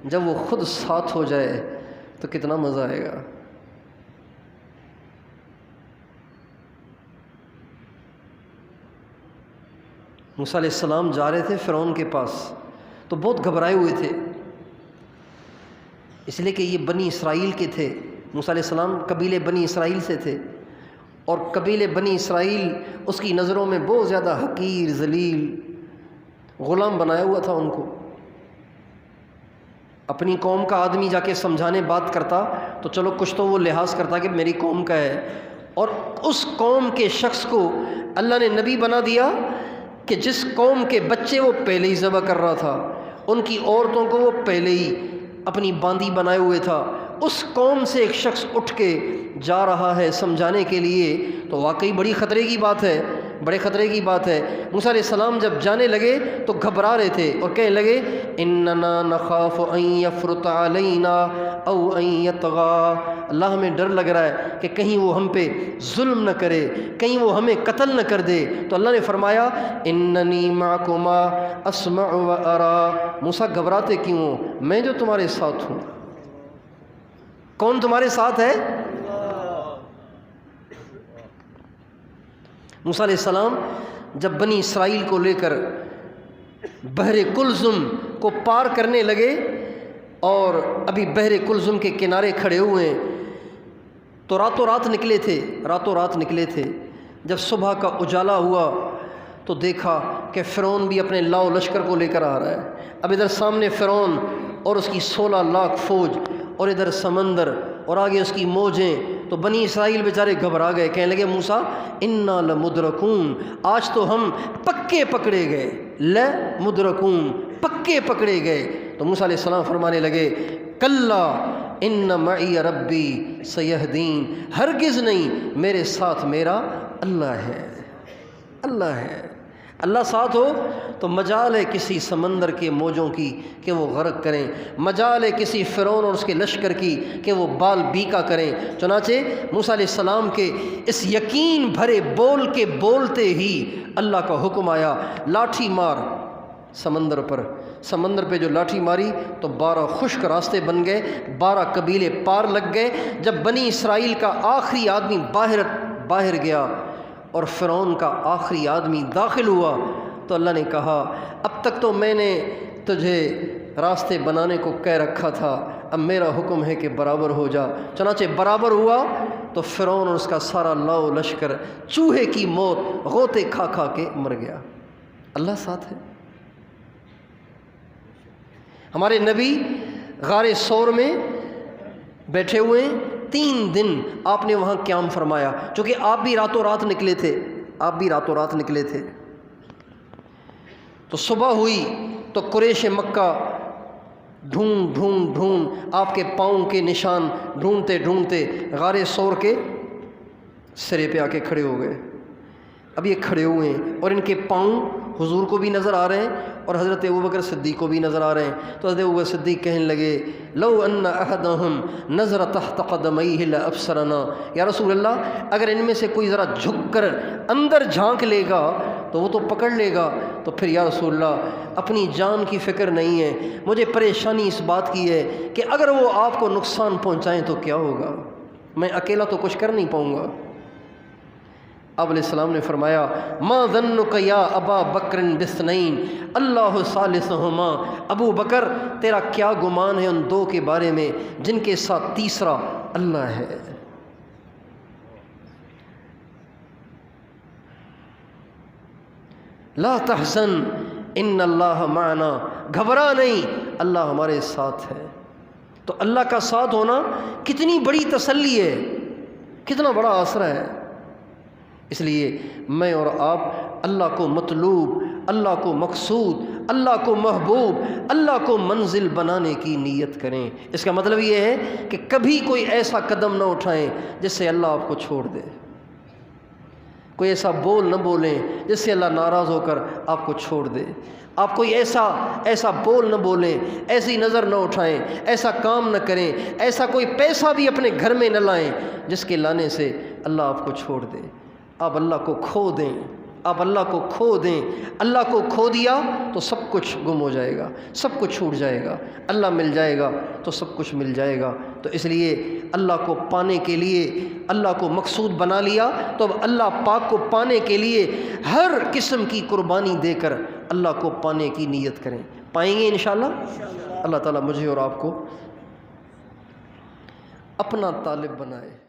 جب وہ خود ساتھ ہو جائے تو کتنا مزہ آئے گا. موسیٰ علیہ السلام جا رہے تھے فرعون کے پاس، تو بہت گھبرائے ہوئے تھے، اس لیے کہ یہ بنی اسرائیل کے تھے. موسیٰ علیہ السلام قبیلے بنی اسرائیل سے تھے، اور قبیلے بنی اسرائیل اس کی نظروں میں بہت زیادہ حقیر، ذلیل، غلام بنایا ہوا تھا ان کو. اپنی قوم کا آدمی جا کے سمجھانے بات کرتا تو چلو کچھ تو وہ لحاظ کرتا کہ میری قوم کا ہے، اور اس قوم کے شخص کو اللہ نے نبی بنا دیا کہ جس قوم کے بچے وہ پہلے ہی ذبح کر رہا تھا، ان کی عورتوں کو وہ پہلے ہی اپنی باندی بنائے ہوئے تھا. اس قوم سے ایک شخص اٹھ کے جا رہا ہے سمجھانے کے لیے، تو واقعی بڑی خطرے کی بات ہے، بڑے خطرے کی بات ہے. موسیٰ علیہ السلام جب جانے لگے تو گھبرا رہے تھے اور کہنے لگے اننا نخاف ان یفرط علینا او ان یطغی. اللہ ہمیں ڈر لگ رہا ہے کہ کہیں وہ ہم پہ ظلم نہ کرے، کہیں وہ ہمیں قتل نہ کر دے. تو اللہ نے فرمایا اننی معکما اسمع و ارا. موسیٰ گھبراتے کیوں ہو؟ میں جو تمہارے ساتھ ہوں. کون تمہارے ساتھ ہے؟ موسیٰ علیہ السلام جب بنی اسرائیل کو لے کر بحر کلزم کو پار کرنے لگے، اور ابھی بحر کلزم کے کنارے کھڑے ہوئے ہیں، تو راتوں رات نکلے تھے، راتوں رات نکلے تھے. جب صبح کا اجالا ہوا تو دیکھا کہ فرعون بھی اپنے لاؤ لشکر کو لے کر آ رہا ہے. اب ادھر سامنے فرعون اور اس کی 16 لاکھ فوج، اور ادھر سمندر، اور آگے اس کی موجیں. تو بنی اسرائیل بیچارے گھبرا گئے، کہنے لگے موسیٰ انا لمدرکون، آج تو ہم پکے پکڑے گئے. لمدرکون، پکے پکڑے گئے. تو موسیٰ علیہ السلام فرمانے لگے کلا ان معی ربی سیہدین. ہرگز نہیں، میرے ساتھ میرا اللہ ہے. اللہ ہے. اللہ ساتھ ہو تو مجال ہے کسی سمندر کے موجوں کی کہ وہ غرق کریں، مجال ہے کسی فرعون اور اس کے لشکر کی کہ وہ بال بیکا کریں. چنانچہ موسیٰ علیہ السلام کے اس یقین بھرے بول کے بولتے ہی اللہ کا حکم آیا لاٹھی مار سمندر پر. سمندر پہ جو لاٹھی ماری تو 12 خشک راستے بن گئے، 12 قبیلے پار لگ گئے. جب بنی اسرائیل کا آخری آدمی باہر گیا اور فرعون کا آخری آدمی داخل ہوا، تو اللہ نے کہا اب تک تو میں نے تجھے راستے بنانے کو کہہ رکھا تھا، اب میرا حکم ہے کہ برابر ہو جا. چنانچہ برابر ہوا تو فرعون اور اس کا سارا لاؤ لشکر چوہے کی موت غوطے کھا کھا کے مر گیا. اللہ ساتھ ہے. ہمارے نبی غار ثور میں بیٹھے ہوئے 3 دن آپ نے وہاں قیام فرمایا، چونکہ آپ بھی راتوں رات نکلے تھے، آپ بھی راتوں رات نکلے تھے. تو صبح ہوئی تو قریش مکہ ڈھونڈ آپ کے پاؤں کے نشان ڈھونڈتے ڈھونڈتے غار ثور کے سرے پہ آ کے کھڑے ہو گئے. اب یہ کھڑے ہوئے ہیں اور ان کے پاؤں حضور کو بھی نظر آ رہے ہیں اور حضرت ابوبکر صدیق کو بھی نظر آ رہے ہیں. تو حضرت ابوبکر صدیق کہنے لگے لو ان احدہم نظر تحت قدمیہ لابصرنا. یا رسول اللہ، اگر ان میں سے کوئی ذرا جھک کر اندر جھانک لے گا تو وہ تو پکڑ لے گا. تو پھر یا رسول اللہ اپنی جان کی فکر نہیں ہے، مجھے پریشانی اس بات کی ہے کہ اگر وہ آپ کو نقصان پہنچائیں تو کیا ہوگا، میں اکیلا تو کچھ کر نہیں پاؤں گا. اب علیہ السلام نے فرمایا ما ظنک یا ابا بکر باثنین اللہ ثالثہما. ابو بکر تیرا کیا گمان ہے ان 2 کے بارے میں جن کے ساتھ تیسرا اللہ ہے. لا تحزن ان اللہ معنا. گھبرا نہیں، اللہ ہمارے ساتھ ہے. تو اللہ کا ساتھ ہونا کتنی بڑی تسلی ہے، کتنا بڑا آسرا ہے. اس لیے میں اور آپ اللہ کو مطلوب، اللہ کو مقصود، اللہ کو محبوب، اللہ کو منزل بنانے کی نیت کریں۔ اس کا مطلب یہ ہے کہ کبھی کوئی ایسا قدم نہ اٹھائیں جس سے اللہ آپ کو چھوڑ دے، کوئی ایسا بول نہ بولیں جس سے اللہ ناراض ہو کر آپ کو چھوڑ دے، آپ کوئی ایسا بول نہ بولیں، ایسی نظر نہ اٹھائیں، ایسا کام نہ کریں، ایسا کوئی پیسہ بھی اپنے گھر میں نہ لائیں جس کے لانے سے اللہ آپ کو چھوڑ دے۔ آپ اللہ کو کھو دیں، آپ اللہ کو کھو دیں۔ اللہ کو کھو دیا تو سب کچھ گم ہو جائے گا، سب کچھ چھوٹ جائے گا۔ اللہ مل جائے گا تو سب کچھ مل جائے گا۔ تو اس لیے اللہ کو پانے کے لیے اللہ کو مقصود بنا لیا تو اب اللہ پاک کو پانے کے لیے ہر قسم کی قربانی دے کر اللہ کو پانے کی نیت کریں۔ پائیں گے انشاءاللہ۔ اللہ تعالیٰ مجھے اور آپ کو اپنا طالب بنائے۔